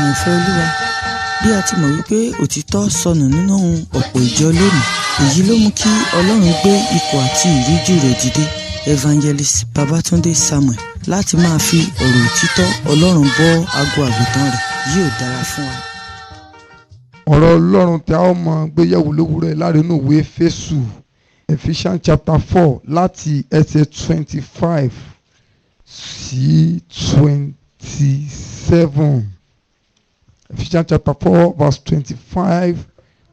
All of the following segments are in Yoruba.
àyànfẹ́ Olúwa, bí a ti mọ̀ wípé òtítọ́ sọnù nínú ọ̀pọ̀ ìjọ lónìí, èyí ló mú kí Ọlọ́run gbé ikọ̀ àti ìríjú rẹ̀ dìde, Evangelist Babatunde Samuel, láti máa fi ọ̀rọ̀ òtítọ́ Ọlọ́run bọ́ ago àgùntàn rẹ̀. Yóò dára fún wa. Ọ̀rọ̀ Ọlọ́run tí a ó máa gbéyẹ̀wò lówùúrọ̀ láti inú ìwé Éfésù, Ephesians chapter 4 láti ẹsẹ̀ 25 sí 27. Ephesians chapter 4 verse 25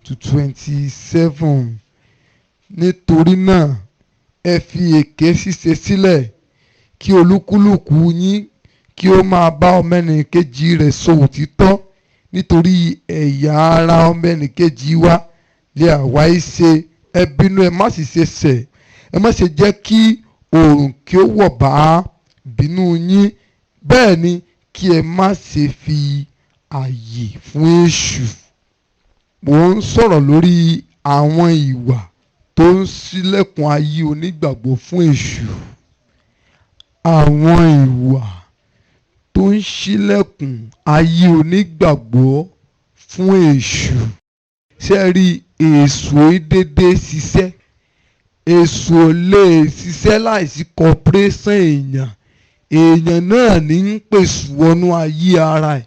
to 27. Nítorí náà, ẹ fi èké ṣíṣe sílẹ̀, kí olúkúlùkù yín kí ó máa bá ọmọnìkejì rẹ̀ sọ òtítọ́, nítorí ẹ̀yà ara ọmọnìkejì wa lè àwa ṣe. Ẹ bínú, ẹ má sì ṣe ṣẹ̀, ẹ má ṣe jẹ́ kí oòrùn kí ó wọ̀ bá bínú yín, bẹ́ẹ̀ ni kí ẹ má ṣe fi ààyè fún èṣù. Mo ń sọ̀rọ̀ lórí àwọn ìwà tó ń ṣílẹ̀kùn ayé onígbàgbọ́ fún èṣù. Àwọn ìwà tó ń ṣílẹ̀kùn ayé onígbàgbọ́ fún èṣù. Ṣé ẹ rí, èṣù dédé ṣiṣẹ́? Èṣù ò lè ṣiṣẹ́ láìsí cooperation èèyàn. Èèyàn náà ní ń pèsè wọnú ayé ara ẹ̀.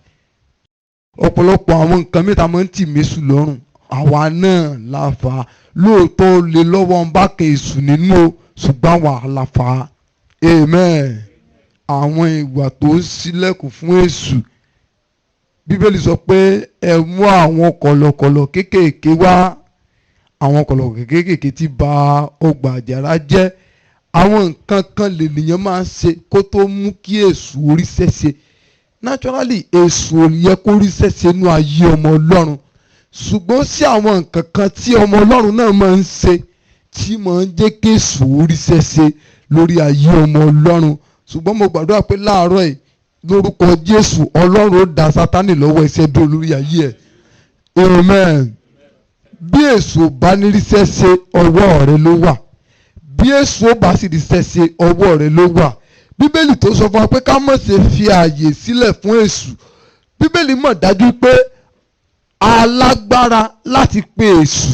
Ọ̀pọ̀lọpọ̀ àwọn nǹkan mẹ́ta máa ń tì méṣù lọ́rùn. Àwa náà la fà á. Lóòótọ́ ó lè lọ́wọ́ ń bá kan èṣù nínú, ṣùgbọ́n àwa la fà á. Amen. Àwọn ìwà tó ń ṣílẹ̀kùn fún èṣù. Bíbélì sọ pé ẹ mú àwọn kọ̀lọ̀kọ̀lọ̀ kéékèèké wá. Àwọn kọ̀lọ̀kọ̀lọ̀ kéékèèké tí bà ọgbà àjàrà jẹ́. Àwọn nǹkan kan lènìyàn máa ń ṣe kó tó mú kí èṣù oríṣẹ́ ṣe. Naturally, èṣù ò yẹ kó ríṣẹ́ ṣe nínú ayé ọmọ Ọlọ́run. Ṣùgbọ́n sí àwọn nǹkan kan tí ọmọ Ọlọ́run náà máa ń ṣe tí máa ń jẹ́ kí èṣù oríṣẹ́ ṣe lórí ayé ọmọ Ọlọ́run. Ṣùgbọ́n mo gbàdúrà pé láàárọ̀ yìí, lórúkọ Jésù, Ọlọ́run ó dá Sátánì lọ́wọ́ iṣẹ́ dúró lórí ayé ẹ̀. Amen. Bí èṣù bá ní ríṣẹ́ ṣe, ọwọ́ rẹ ló wà. Bí èṣù bá sì ríṣẹ́ ṣe, ọwọ́ rẹ ló wà. Bíbélì tó sọ fún wa pé ká má ṣe fi ààyè sílẹ̀ fún èṣù. Bíbélì mọ̀ dájú pé alágbára láti pe èṣù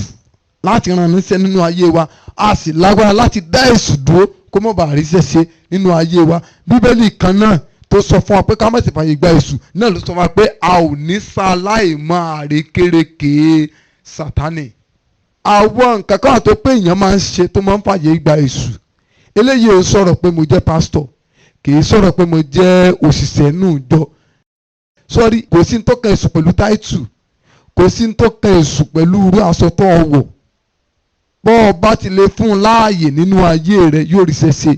láti rán níṣẹ́ nínú ayé wa, a sì lágbára láti dá èṣù dúró kó má bàa ríṣẹ́ ṣe nínú ayé wa. Bíbélì kan náà tó sọ fún wa pé ká má ṣe fààyè gba èṣù náà ló sọ fún wa pé a ò ní ṣaláì máa àrékérekè Sátánì. Àwọn nǹkan kan tó pé èèyàn máa ń ṣe tó máa ń fààyè gba èṣù. Eléyìí ò sọ̀rọ̀ pé mo jẹ́ pásítọ̀, kì í sọ̀rọ̀ pé mo jẹ́ òṣìṣẹ́ nù jọ. Sọ́rí, kò sí ní tó kan èṣù pẹ̀lú táìtù, kò sí ní tó kan èṣù pẹ̀lú irú aṣọ tó wọ̀. Bọ́ ọ bá ti lè fún un láàyè nínú ayé rẹ̀, yóò ríṣẹ́ ṣe.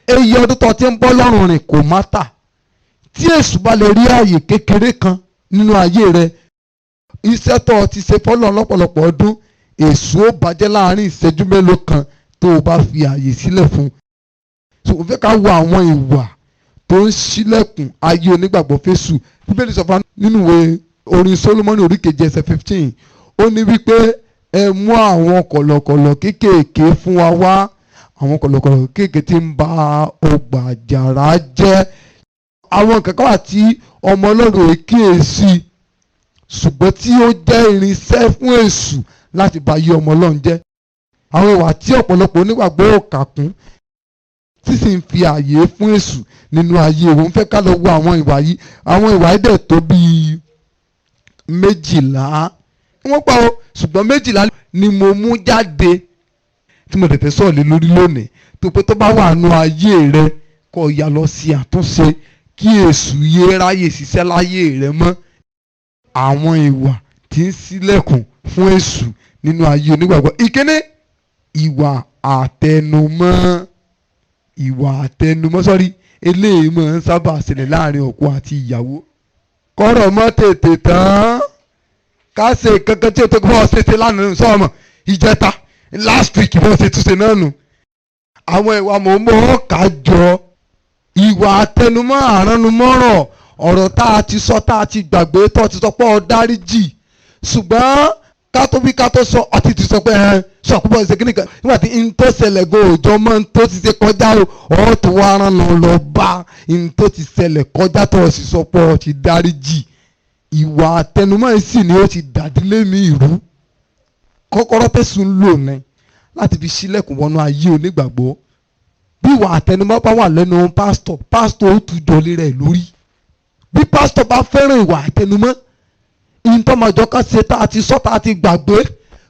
Eye ọdún tó ti ń bọ́ lọ́rùn rìn kò má tà. Tí èṣù bá lè rí ààyè kékeré kan nínú ayé rẹ̀, iṣẹ́ tó ti ṣe fọ́lọ́run lọ́pọ̀lọpọ̀ ọdún, èṣù ó bàjẹ́ láàrin ìṣẹ́jú mélòó kan tó o bá fi ààyè sílẹ̀ fún un. So o fẹ́ ká wo àwọn ìwà tó ń ṣílẹ̀kùn ayé onígbàgbọ́ fésù. Bíbélì sọ fún wa nínú ìwé orin Sólómọ́nì orí keje ẹsẹ̀ 15. Ó ní wípé ẹ mú àwọn kọ̀lọ̀kọ̀lọ̀ kéékèèké fún wa wá. Àwọn kọ̀lọ̀kọ̀lọ̀ kéékèèké tí ń ba ọgbà àjàrà jẹ́. Àwọn nǹkan kan wà tí ọmọ Ọlọ́run kíyèsí, ṣùgbọ́n tí ó jẹ́ irinṣẹ́ fún èṣù láti bà ayé ọmọ Ọlọ́run jẹ́. Àwọn ìwà tí ọ̀pọ̀lọpọ̀ onígbàgbọ́ ò kà kún, tí sì ń fi ààyè fún èṣù nínú ayé wọn. Fẹ́ ká lọ wo àwọn ìwà yìí. Àwọn ìwà yìí dẹ̀ tó bíi 12. Wọ́n pa o, ṣùgbọ́n 12 ni mo mú jáde tí mo tẹ̀tẹ̀ sọ̀rọ̀ lé lórí lónìí. Tó pé tó bá wà nínú ayé rẹ, kó ya lọ sí àtúnṣe kí èṣù yé ráyè ṣiṣẹ́ láyé rẹ mọ́. Àwọn ìwà tí ń ṣílẹ̀kùn fún èṣù nínú ayé onígbàgbọ́. Ìkíní, ìwà àtẹnumọ́. Ìwà àtẹnumọ́, sọ́rí, eléyìí máa ń sábà ṣẹlẹ̀ láàrin ọkọ àti ìyàwó. Kọ́rọ̀ mọ́ tètè tán, ká ṣe kankan tí o tó kọ́ ọ ṣe lánàá sọ́ọ̀mọ̀ ìjẹta last week bó ṣe túnṣe náà nù. Àwọn ìwà mọ̀ọ́mọ́ kájọ. Ìwà àtẹnumọ́ àránumọ́rọ̀, ọ̀rọ̀ tá a ti sọ tá a ti gbàgbé tó ti sọ pé ọ dáríjì, ṣùgbọ́n ká tó bí ká tó sọ ọtí ti sọ pé sọ àkóbọ̀ ṣe kíni kan nígbà tí n tó ṣẹlẹ̀ gan òòjọ́ mọ́ n tó ti ṣe kọjá o ọ̀ tó wá rán lọ bá n tó ti ṣẹlẹ̀ kọjá tó sì sọ pé ọ ti dáríjì. ìwà àtẹnumọ́ sì ni ó ti dàdílé mi ìrú. Kọ́kọ́rọ́ tẹ̀sùn ń lò ní láti fi ṣílẹ̀kùn wọnú ayé onígbàgbọ́. Bí ìwà àtẹnumọ́ bá wà lẹ́nu pásítọ̀ ó tún jọlé rẹ̀ lórí. Bí pásítọ̀ bá fẹ́ràn ìwà àtẹnumọ́, ìtọ́mọ̀jọ́ kan ṣe tá a ti sọ tá a ti gbàgbé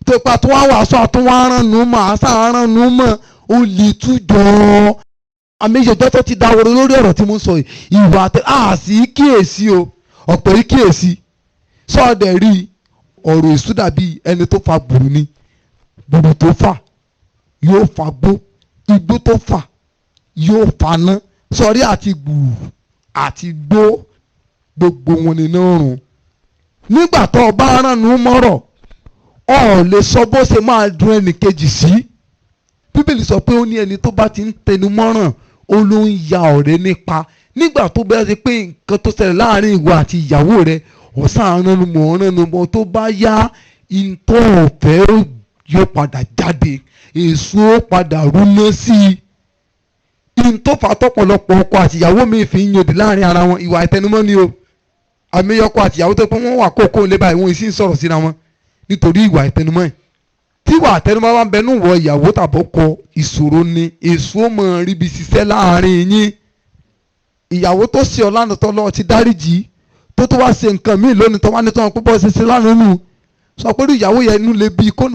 tó ipa tó wá wàásù àtúnwá aránú mọ́ àṣà aránú mọ́ ó lè tún jọ àmì ìyẹ̀jọ́ tó ti dáwọ́rọ́ lórí ọ̀rọ̀ tí mo ń sọ yìí. Ìwà àtẹnumọ́ àṣì kíyèsí o ọ̀pọ̀ yìí kíyèsí sọ́ọ̀dẹ̀ rí ọ̀rọ̀ èṣù dàbí ẹni tó fa gbùrù ni. Gbùrù tó fà yóò fa gbó, igbó tó fà yóò faná. Sọ̀rí àti gbùrù àti gbó gbogbo wọn ni náà rùn. Nígbà tó o bá ránnu mọ́rọ̀ o ò lè sọ bó ṣe máa dùn ẹnì kejì sí. Bíbélì sọ pé ó ní ẹni tó bá ti ń tẹnu mọ́ràn ó ló ń ya ọ̀rẹ́ nípa. Nígbà tó bẹ́ẹ̀ ṣe pé nǹkan tó ṣẹlẹ̀ láàrin ìwọ àti ìyàwó rẹ ọ̀sán ránnu tó bá yá ìtọ́ ọ̀fẹ́ yóò padà jáde, èso ó padà rúná sí i. Ìtọ́fà tọ́pọ̀lọpọ̀ ọkọ àti ìyàwó mi fi ń yòdì láàrin ara wọn ìwà ìtẹnumọ́ ni o. Àmì ọkọ àti ìyàwó tó pé wọ́n wà kókó lé báyìí wọ́n sì ń sọ̀rọ̀ síra wọn nítorí ìwà ìtẹnumọ́ yìí. Tí ìwà ìtẹnumọ́ bá ń bẹnu wọ ìyàwó tàbọ́kọ ìṣòro ni èso mọ̀ ríbi ṣiṣẹ́ láàrin yín. Ìyàwó tó ṣe ọ̀lànà tó lọ ti dáríjì tó wá ṣe nǹkan míì lónìí tó wá ní tó wọn púpọ̀ ṣe lánàá nù. Sọ pé ìyàwó yẹn inú lè bí kó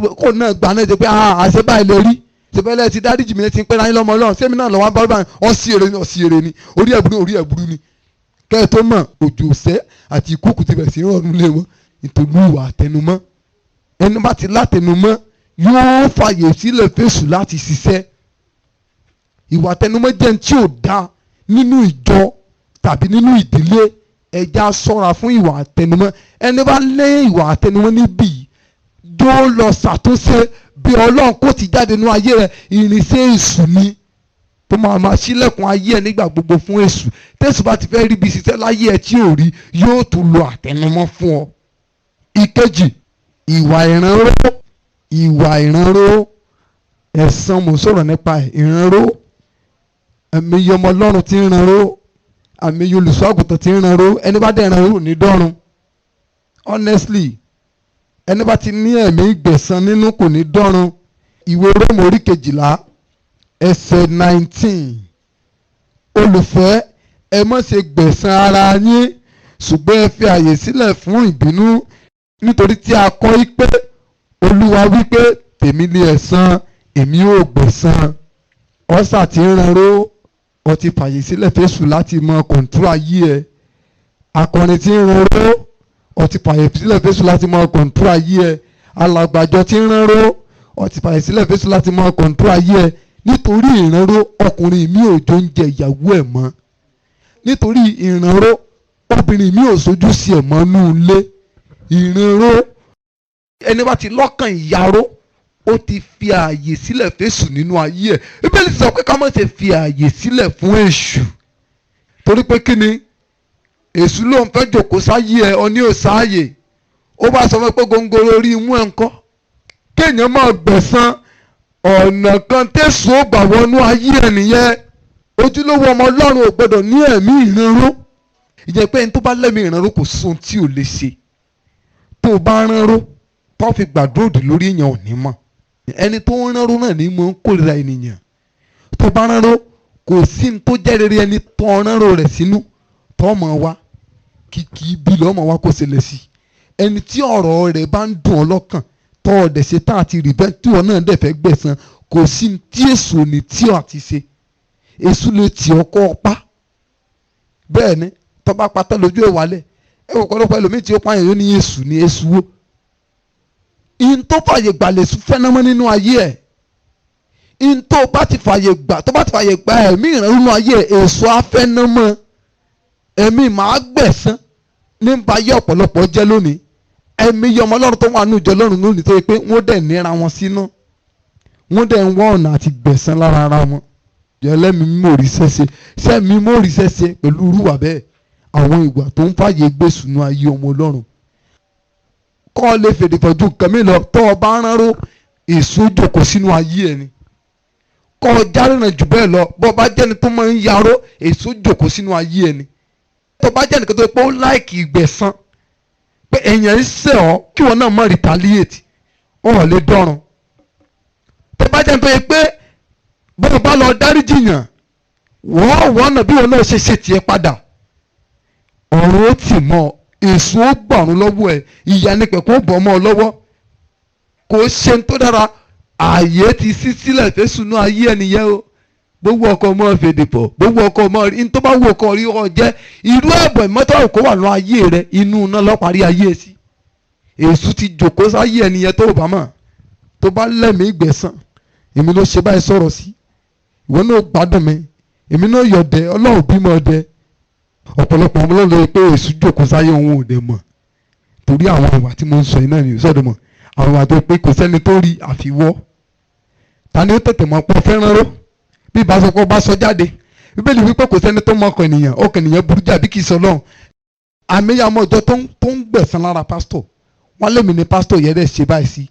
náà gbà náà jẹ pé àṣẹ báyìí lè rí ṣèbẹ́lẹ̀ ti dáríjì mi ti ń pẹ́ láyé lọ́mọ Ọlọ́run sẹ́mi náà lọ́wọ́ bá báyìí ọ̀sì èrè ni orí ẹ̀bùrú ni. Kẹ́ ẹ tó mọ̀ òjò ṣẹ́ àti ìkúùkù ti bẹ̀rẹ̀ sí rọrùn lé wọn nítorí ìwà àtẹnumọ́. Ẹni bá ti látẹnumọ́ yóò fàyè sílẹ̀ fèsù láti ṣiṣẹ́. Ìwà àtẹnumọ́ jẹ́ ní tí ò dá nínú ìjọ tàbí nínú ìdílé. Ẹja ṣọ́ra fún ìwà àtẹnumọ́. Ẹni bá lé ìwà àtẹnumọ́ níbí yóò lọ ṣàtúnṣe bí Ọlọ́run kò ti jáde nínú ayé rẹ̀ irinṣẹ́ èṣù ni tó máa ṣílẹ̀kùn ayé ẹ̀ nígbà gbogbo fún èṣù. Tẹ́sù bá ti fẹ́ rí ibi ṣiṣẹ́ láyé ẹ̀ tí ò rí yóò tún lo àtẹnumọ́ fún ọ. Ìkejì, ìwà ìránró ẹ̀san mo sọ̀rọ̀ nípa ìránró. Ẹ̀mí ọmọ Ọlọ́run ti ń ránró, àmì olùṣọ́ àgùntàn ti ń ránró. Ẹni bá dẹ̀ ránró ní dọ́run. Honestly, ẹni bá ti ní ẹ̀mí ìgbẹ̀san nínú kò ní dọ́run. Ìwé Róòmù orí 12 ẹsẹ̀ 19. Olùfẹ́, ẹ má ṣe gbẹ̀san ara yín ṣùgbọ́n ẹ fi àyè sílẹ̀ fún ìbínú nítorí tí a kọ pé Olúwa wípé tèmi ni ẹ̀san, èmi ò gbẹ̀san. Ọ̀sà ti ń ránró ó ti fàyè sílẹ̀ fésù láti mọ kọ̀ǹtúrò ayé ẹ̀. Akọrin tí ń ránró ó ti fàyè sílẹ̀ fésù láti mọ kọ̀ǹtúrò ayé ẹ̀. Alàgbàjọ tí ń ránró ó ti fàyè sílẹ̀ fésù láti mọ kọ̀ǹtúrò ayé ẹ̀. Nítorí ìránró ọkùnrin mi ò jó ń jẹ ìyàwó ẹ̀ mọ́. Nítorí ìránró obìnrin mi ò sojú sí ẹ̀ mọ́ nú ilé. Ìránró ẹni bá ti lọ́kàn ìyàró ó ti fi ààyè sílẹ̀ fésù nínú ayé ẹ̀. Bíbélì sọ pé ká má ṣe fi ààyè sílẹ̀ fún èṣù. Torí pé kí ni èṣù ló ń fẹ́ jòkó sáyé ẹ̀ ọ ní òsáàyè. Ó bá sọ pé gòǹgòrò orí imú ẹ̀ ń kọ́. Kéèyàn máa gbẹ̀san ọ̀nà kan tẹ̀sù ó gbà wọnú ayé ẹ̀ nìyẹn. Ojúlówó ọmọ Ọlọ́run ò gbọdọ̀ ní ẹ̀mí ìránró. Ìjẹ́ pé ẹni tó bá lẹ́mí ìránró kò sóhun tí ò lè ṣe. Tó o bá ránró tó fi gbàdúrà lórí èèyàn ò ní mọ̀. Ẹni tó ń ránró náà ní mọ̀ ń kórìíra ènìyàn. Tó bá ránró kò sí ní tó jẹ́ rere ẹni tó ránró rẹ̀ sínú tó mọ̀ wá kìkì bí lọ́mọ wá kó ṣẹlẹ̀ sí. Ẹni tí ọ̀rọ̀ rẹ̀ bá ń dùn ọ́ lọ́kàn tó ọ̀dẹ̀ ṣe tá àti rìbẹ́ tí wọn náà dẹ̀ fẹ́ gbẹ̀san kò sí ní tí èṣù ní tí ọ̀ àti ṣe. Èṣù lè tì ọ́ kọ́ ọ pa. Bẹ́ẹ̀ ni tó bá patá lójú ẹ̀ wálẹ̀ ẹ wò kọ́lọ́pọ̀ ẹlòmíì tí ó pààyàn yóò ní èṣù ní èṣù wo. Ihun tó fàyè gbà lè sùn fẹ́nàmọ́ nínú ayé ẹ̀. Ihun tó bá ti fàyè gbà ẹ̀mí ìrànlọ́wọ́ nínú ayé ẹ̀ èso afẹ́nàmọ́ ẹ̀mí màá gbẹ̀san nípa ayé ọ̀pọ̀lọpọ̀ jẹ́ lónìí. Ẹ̀mí yọmọ Ọlọ́run tó wà nínú ìjọ Ọlọ́run lónìí tó yẹ pé wọ́n dẹ̀ níra wọn sínú. Wọ́n dẹ̀ ń wá ọ̀nà àti gbẹ̀san lára ara wọn. Ẹlẹ́mi mímọ́ rí sẹ́sẹ́ sẹ́mi mímọ́ rí sẹ́sẹ́ pẹ̀lú irúwà bẹ́ẹ̀ àwọn ìwà tó ń fàyè gbèsùnú ayé ọmọ Ọlọ́run. Kọ́ lè fèdè fọ̀jú nǹkan mi lọ tó o bá ránró èso jòkó sínú ayé ẹ̀ ni. Kọ́ ọ járìnà jù bẹ́ẹ̀ lọ bọ́ bá jẹ́ni tó máa ń yaró èso jòkó sínú ayé ẹ̀ ni. Tó bá jẹ́ni tó pé ó láìkì ìgbẹ̀san èèyàn ń ṣẹ̀ ọ́ kí wọn náà má retaliate ọ̀ lè dọ́run. tó bá jẹ́ pé bọ́ọ̀ bá lọ dáríjì yàn wọ́n náà bí wọn náà ṣe tiẹ̀ padà ọ̀run ó tì mọ́ èso ó gbọ̀run lọ́wọ́ ẹ̀ ìyá nípẹ̀ kó bọ̀ mọ́ ọ lọ́wọ́ kò ṣe ń tó dára ààyè ti ṣí sílẹ̀ fẹ́sùnú ayé ẹnìyẹn o gbogbo ọkọ ọmọ fèdè pọ̀ gbogbo ọkọ ọmọ rí ní tó bá wù ọkọ rí ọ jẹ́ irú ẹ̀bọ̀ ìmọ́tò kó wà ní ayé rẹ inú iná lọ́parí ayé sí èso ti jòkó sáyé ẹnìyẹn tó bá mọ̀ tó bá lẹ́mìí gbẹ̀san èmi ló ṣe báyìí sọ̀rọ̀ sí ìwọ náà gbádùn mi èmi náà yọ̀dẹ ọlọ́run bímọ ọdẹ ọ̀pọ̀lọpọ̀ ọmọ lọ́dọ̀ yìí pé èso jòkó sáyé òun ò dẹ̀ mọ̀ torí àwọn ìwà tí mo ń sọ iná ni sọ́dọ̀ mọ̀ àwọn ìwà tó pé kò sẹ́ni tó rí àfiwọ́ ta ni ó tètè mọ̀ pọ̀ fẹ́ràn ró bí ìbásọpọ̀ bá sọ jáde bíbélì wípé kò sẹ́ni tó mọ ọkàn ènìyàn burú jà bí kì í sọ lọ́hùn àmìyàmọ̀ ọjọ́ tó ń gbẹ̀san lára pásítọ̀ wọ́n lèmi ni pásítọ̀ yẹn dẹ̀ ṣe báyìí sí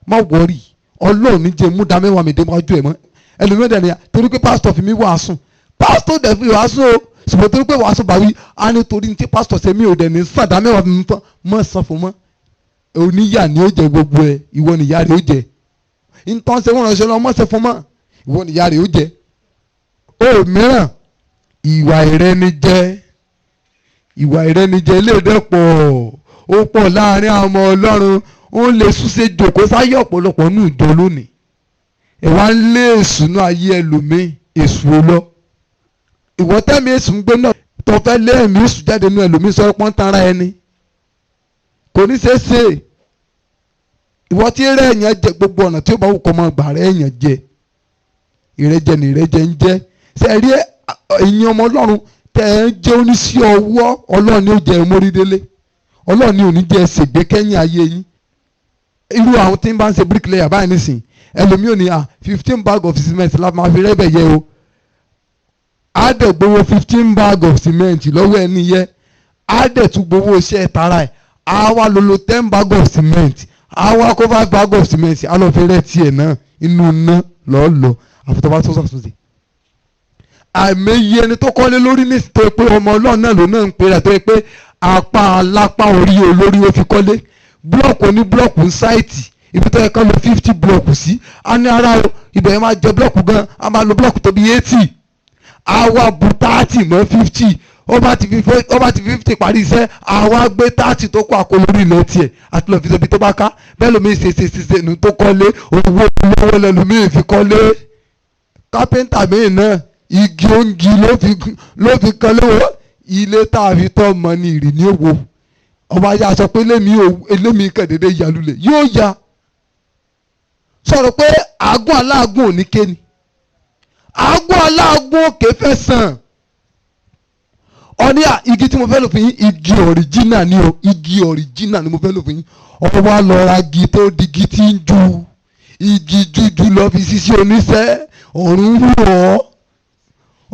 má wọ́ọ̀rì ọlọ́run ní jẹ́ mú dá mẹ́wàá mi dé wájú ẹ̀ mọ́ ẹlòmíràn dẹ̀ nìyà torí pé pásítọ̀ fi mí wàásù pásítọ̀ dẹ̀ fi wàásù o ṣùgbọ́n torí pé wàásù bá wí á ní torí ní tí pásítọ̀ ṣe mí ò dẹ̀ ní sàn dá mẹ́wàá mi mọ́ san fún mọ́ oníyà ni ó jẹ gbogbo ẹ̀ ìwọ nìyá rẹ̀ ó jẹ nǹkan ṣe wọ́n ránṣẹ́ lọ mọ́ ṣe fún mọ́ ìwọ nìyá rẹ̀ ó jẹ ó mìíràn ìwà ìrẹ́nijẹ lédè pọ̀ ó pọ̀ láàrin àwọn ọmọ ọlọ́run ó lè súnṣe jòkó sáyé ọ̀pọ̀lọpọ̀ ní ìjọ lónìí ẹ wá ń lé èṣù náà ayé ẹlòmíì èṣù lọ ìwọ tẹ́mi èṣù ń gbé náà tó fẹ́ lé ẹ̀mí èṣù jáde nínú ẹlòmíì sọ pọ́n tara ẹni kò ní ṣeé ṣe ìwọ tí rẹ̀ èèyàn jẹ gbogbo ọ̀nà tí ó bá wù kọ́ mọ́ gbà rẹ̀ èèyàn jẹ ìrẹ́jẹ ni ìrẹ́jẹ ń jẹ́ ṣe rí ẹ̀yin ọmọ ọlọ́run tẹ́ ẹ ń jẹ́ oníṣẹ́ ọwọ́ ọlọ́run ni ó jẹ́ mórídélé ọlọ́run ni ò ní jẹ́ ṣègbè kẹ́yìn ayé yín irú àwọn tí ń bá ń ṣe bricklayer báyìí nísìn ẹlòmíì ò ní 15 bag of cement la máa fi rẹ́bẹ̀ yẹ o á dẹ̀ gbowó 15 bag of cement lọ́wọ́ ẹni yẹ á dẹ̀ tún gbowó iṣẹ́ tara ẹ̀ á wá lolo 10 bag of cement á wá kó 5 bag of cement á lọ fi rẹ́ tiẹ̀ náà inú iná lọ́ọ́ àfọ̀tọ́ bá tó sàtúnṣe àìmọye ẹni tó kọ́lé lórí ní tó pé ọmọ ọlọ́run náà ló náà ń pè rẹ̀ tó pé apá alápá orí olórí ó fi kọ́lé búlọ̀kù oní búlọ̀kù ń sáìtì ibi tó yẹ ká lo 50 búlọ̀kù sí a ní ara ibẹ̀ yẹn máa jẹ búlọ̀kù gan a máa lo búlọ̀kù tó bí 80 a wá bu 30 mọ́ 50 ó bá ti 50 parí iṣẹ́ a wá gbé 30 tó kọ́ àkó lórí ilẹ̀ tiẹ̀ àti lọ́ọ́ fi ṣe ibi tó bá ká bẹ́ẹ̀ lómi ṣe nu tó kọ́lé owó olówó lẹ́lòmíì fi kọ́lé kápẹ́ńtà míì náà igi oúnjẹ ló fi kan lówó ilé tá a fi tọ́ ọmọ ní ìrì ní òwò ọba ya sọ pé elémi kẹ̀dẹ̀dẹ̀ yalulẹ̀ yóò ya sọ̀rọ̀ pé àágùn aláàgùn ò ní kéni àágùn aláàgùn òkè fẹ́ sàn ọ̀ní igi tí mo fẹ́ lò fún yín igi ọ̀ríjínà ni o igi ọ̀ríjínà ni mo fẹ́ lò fún yín ọwọ́ lọ́ra igi tó digi tí ń ju igi jújú lọ fi ṣiṣẹ́ oníṣẹ́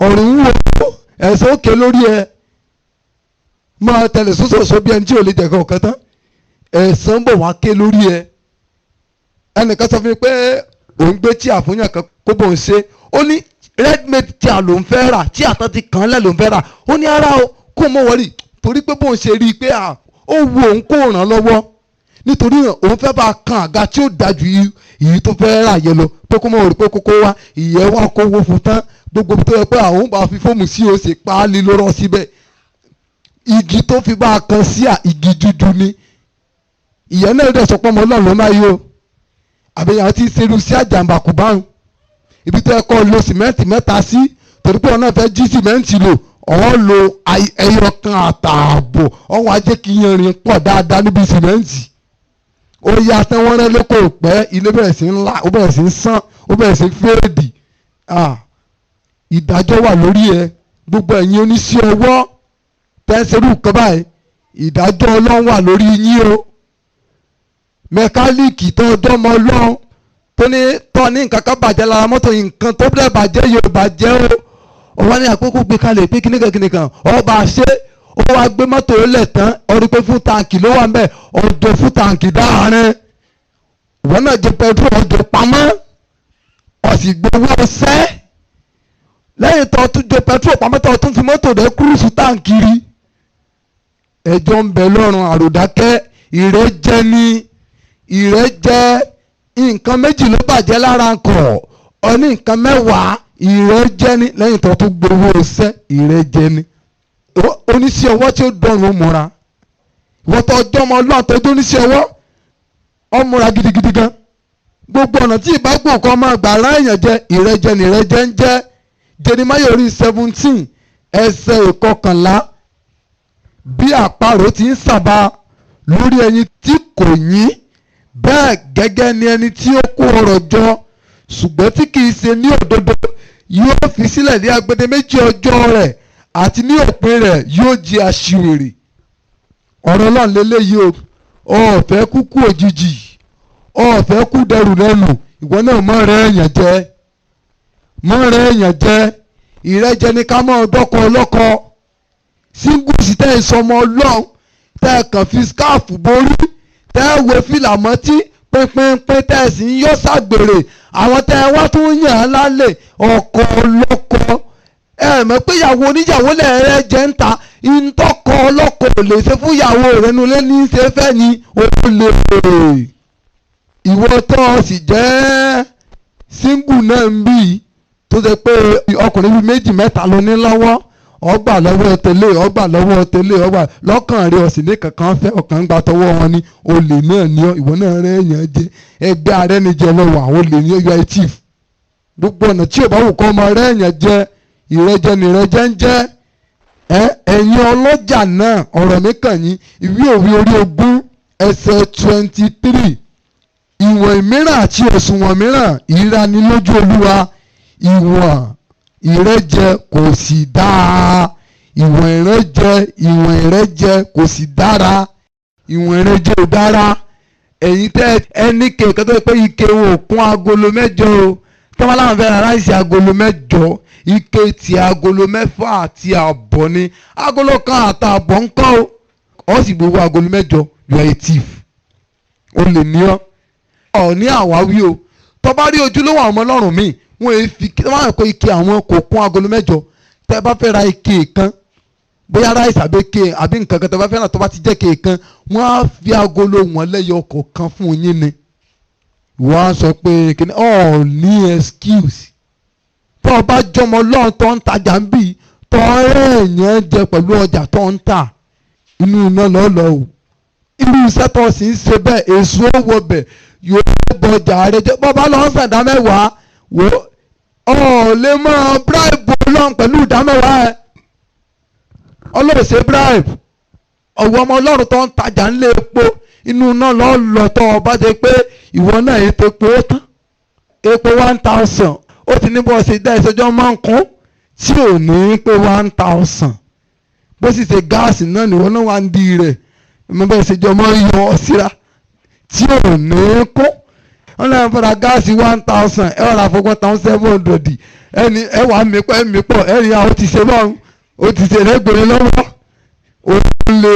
ọ̀run wọ̀ ẹ̀sán òkè lórí ẹ̀ máa tẹ̀lé sọ́sọ̀sọ́ bí ẹni tí ò lè jẹ̀kọ́ ọ̀kan tán ẹ̀sán bọ̀ wá ké lórí ẹ̀ ẹnìkan sọ fún mi pé òun gbé tí àfúnyàn kan kó bóun ṣe ó ní redmade tí a ló ń fẹ́ rà tí àtọ́ ti kàn án lẹ̀ ló ń fẹ́ rà ó ní ara o kó mọ̀ wọ́rì torí pé bóun ṣe rí i pé ó wu òun kó ràn lọ́wọ́ nítorí òun fẹ́ bá a kan àga tí ó dájú èyí tó fẹ́ rà yẹn lọ pé kó mọ̀ wọ́rì pé kókó wá ìyẹn wá kó wó fún tán gbogbo tó yẹ pé àwọn bá fi fóòmù sí o ṣe páálí ló rọ síbẹ̀ igi tó fi bá a kan sí igi dúdú ni ìyẹn náà dẹ̀ sọ pé ọmọ ọlọ́run máa yí o àbẹ̀yàn ti ṣerú sí àjàmbàkù báwọn ibi tó yẹ kọ́ lo sìmẹ́ǹtì mẹ́ta sí torí pé ọ̀nà fẹ́ jí sìmẹ́ǹtì lò ọ̀hún lo ẹyọ kan àtààbọ̀ ọ̀hún ajé kí yanrìn pọ̀ dáadáa níbi sìmẹ́ǹtì ó yá tẹ́wọ́n rẹ́ lẹ́kọ̀ọ́ pẹ́ ilé bẹ̀rẹ̀ sí ńlá ó bẹ̀rẹ̀ sí ń sán ó bẹ̀rẹ̀ sí fèèdì ìdájọ́ wà lórí ẹ gbogbo ẹ̀yin oníṣẹ́ ọwọ́ tẹ́sẹ̀rù kan báyìí ìdájọ́ ọlọ́run wà lórí yín o mẹkáníìkì tó ọjọ́ mọ ọlọ́run tó ní nǹkan kan bàjẹ́ lára mọ́tò nǹkan tó bẹ̀rẹ̀ bàjẹ́ yóò bàjẹ́ o ọwọ́ ní àkókò gbé kalẹ̀ pé kíníkan ọba ṣe ó wá gbé mọ́tò lẹ̀ tán ọdún pé fún táǹkì ló wà ń bẹ̀ ọdún fún táǹkì dáhàrin ìwọ náà jẹ pẹtrol ọdún pamọ́ ọ̀sìn gbowó ọsẹ́ lẹ́yìn tó tún jẹ pẹtrol pamọ́ tó tún fi mọ́tò rẹ̀ kúrúsù táǹkì rí ẹjọ́ ń bẹ lọ́rùn àròdákẹ́ ìrẹ́jẹ ni. Ìrẹ́jẹ nǹkan méjì ló bàjẹ́ lára kọ̀ ọ ní nǹkan mẹ́wàá. Ìrẹ́jẹ ni lẹ́yìn tó tún gbowó iṣẹ́. Ìrẹ́jẹ ni. Oníṣẹ́ ọwọ́ tí ó dọ̀rùn múra. Ìwọ́n tó ọjọ́ ọmọ Ọlọ́run tó dún oníṣẹ́ ọwọ́ ọ múra gidigidi gan. Gbogbo ọ̀nà tí ìbágbò kan máa gbà rán èèyàn jẹ ìrẹ́jẹ ni ìrẹ́jẹ ń jẹ́. Jeremáyà orí 17 ẹsẹ̀ 11. Bí àparò ti ń sàbà lórí ẹyin tí kò yín, bẹ́ẹ̀ gẹ́gẹ́ ni ẹni tí ó kó ọrọ̀ jọ ṣùgbọ́n tí kìí ṣe ní òdodo yóò fi sílẹ̀ ní agbede méjì ọjọ́ rẹ̀, àti ní òpin rẹ̀ yóò jẹ́ aṣiwèrè. Ọ̀rọ̀ Ọlọ́run lélẹ́yìí o. Ó fẹ́ kúkú òjijì, ó fẹ́ kú dẹrù lẹ́nu, ìwọ náà mọ̀ rẹ́ èèyàn jẹ. Mọ̀ rẹ́ èèyàn jẹ. Ìrẹ́jẹ ni ká mọ̀ ọdọ́kọ ọlọ́kọ. Síngùsì tẹ́ ẹ sọmọ Ọlọ́run tẹ́ ẹ kàn fi skáàfù borí tẹ́ ẹ wo fìlà mọ́tí pínpínpín tẹ́ ẹ sì ń yọ́ ságbèrè. Àwọn tẹ́ ẹ wá tún yàn án lálẹ́ ọkọ ọlọ́kọ. Ẹ mọ̀ pé ìyàwó oníyàwó lẹ́ẹ̀rẹ́ jẹ́ ń ta ìtọ́kọ ọlọ́kọ ò lè ṣe fún ìyàwó rẹ̀ nulẹ̀ ní í ṣe fẹ́ ni ó lè. Ìwọ tó o sì jẹ́ síngù náà ń bì tó ṣe pé ọkùnrin bíi méjì mẹ́ta ló ní lọ́wọ́. Ọgbà lọ́wọ́ tẹ́lẹ̀, ọgbà lọ́wọ́ tẹ́lẹ̀, ọgbà lọ́kàn rẹ̀ ọ̀sìn ní kankan fẹ́ ọ̀kan gba tọwọ́ wọn ni. Olè náà ni ìwọ náà rẹ̀ èèyàn jẹ. Ẹgbẹ́ arẹ́nijẹ lọ́wọ́ àwọn olè ní ọyọ chief. Gbogbo ọ̀nà tí ò bá wù kọ́ ọmọ rẹ̀ èèyàn jẹ. Ìrẹ́jẹ ni ìrẹ́jẹ ń jẹ́. Ẹ̀yin ọlọ́jà náà ọ̀rọ̀ mi kàn yín. Ìwé Òwe orí 20 ẹsẹ̀ 23. Ìwọ̀n mìíràn àti òṣùwọ̀n mìíràn ìranilójú Olúwa. Ìwọ̀n ìrẹ́jẹ kò sì dáa. Ìwọ̀n ìrẹ́jẹ kò sì dára. Ìwọ̀n ìrẹ́jẹ ò dára. Ẹ̀yin tẹ́ ẹni kẹ̀kẹ́ tó pé ike òkun agolo 8 o. Tọ́wọ́n láwọn fẹ́ ra ráìsì agolo 8. Ike ti agolo 6.5 ni. Agolo kan àtààbọ̀ ń kọ́ o. Ó sì gbowó agolo 8. You are a thief. O lè ní ọ́. Ọ̀ ní àwáwí o. Tó bá rí ojúlówó àwọn ọmọ Ọlọ́run míì wọ́n fi wọ́n á kó ike àwọn kò kún agolo 8. Tẹ́ bá fẹ́ ra ike kan bóyá ráìsì àbí ike àbí nǹkan kan tẹ́ bá fẹ́ rà tó bá ti jẹ́ ike kan wọ́n á fi agolo wọn lẹ́yọ kọ̀ọ̀kan fún yín ni. Wọ́n á sọ pé kí ni ọ̀ ní excuse. Tó o bá jọmọ Ọlọ́run tó ń tajà ń bì tó èèyàn jẹ pẹ̀lú ọjà tó ń tà inú iná lọ́lọ́ o. Irú iṣẹ́ tó sì ń ṣe bẹ́ẹ̀ èso owó bẹ̀ yóò bọjà rẹ jẹ́ bọ́ bá lọ́ sàdá mẹ́wàá wò ó lè mọ bribe Ọlọ́run pẹ̀lú ìdámẹ́wàá ẹ̀. Ọlọ́run ṣe bribe. Ọ̀wọ́ ọmọ Ọlọ́run tó ń tajà ńlé epo inú náà lọ́ọ́ tó ọba ṣe pé ìwọ náà ètò epo ó tán. Epo 1000 ó ti ní bọ́ ṣe dá ìṣẹ́jọ́ máa ń kún tí ò ní pé 1000. Bó sì ṣe gáàsì náà nìwọ náà wá ń di rẹ̀ mo bẹ́ẹ̀ ṣèjọ́ máa ń yọ ọ síra tí ò ní kún. Wọ́n lẹ́yìn fọ́ra gáàsì 1000 ẹ wà fún 1700 ẹni ẹ wà mí pọ̀ ẹni àwọn ti ṣe báwọn ó ti ṣe lẹ́gbẹ̀rẹ́ lọ́wọ́. Ó lè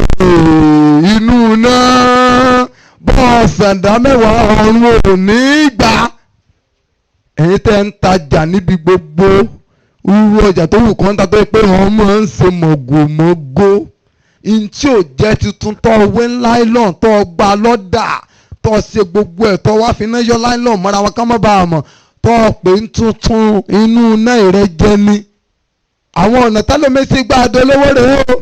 inú náà bọ́ọ̀sì àdá mẹ́wàá ọ̀run ò ní gbà. Ẹ̀yin tẹ́ ń tajà níbi gbogbo irú ọjà tó wù kán ta tó pé wọ́n máa ń ṣe mọ̀gòmọ́gó. Ntí ò jẹ́ tuntun tó wé láìlọ́n tó gba lọ́dà tó ṣe gbogbo ẹ̀ tó wá fi náà yọ láìlọ́n mọ́ra wọn ká má bàa mọ̀ tó pé ń tuntun inú náà ìrẹ́jẹ ni. Àwọn ọ̀nà tẹ́lẹ̀mẹ́sì gbàdọ̀ lówó rẹ̀ o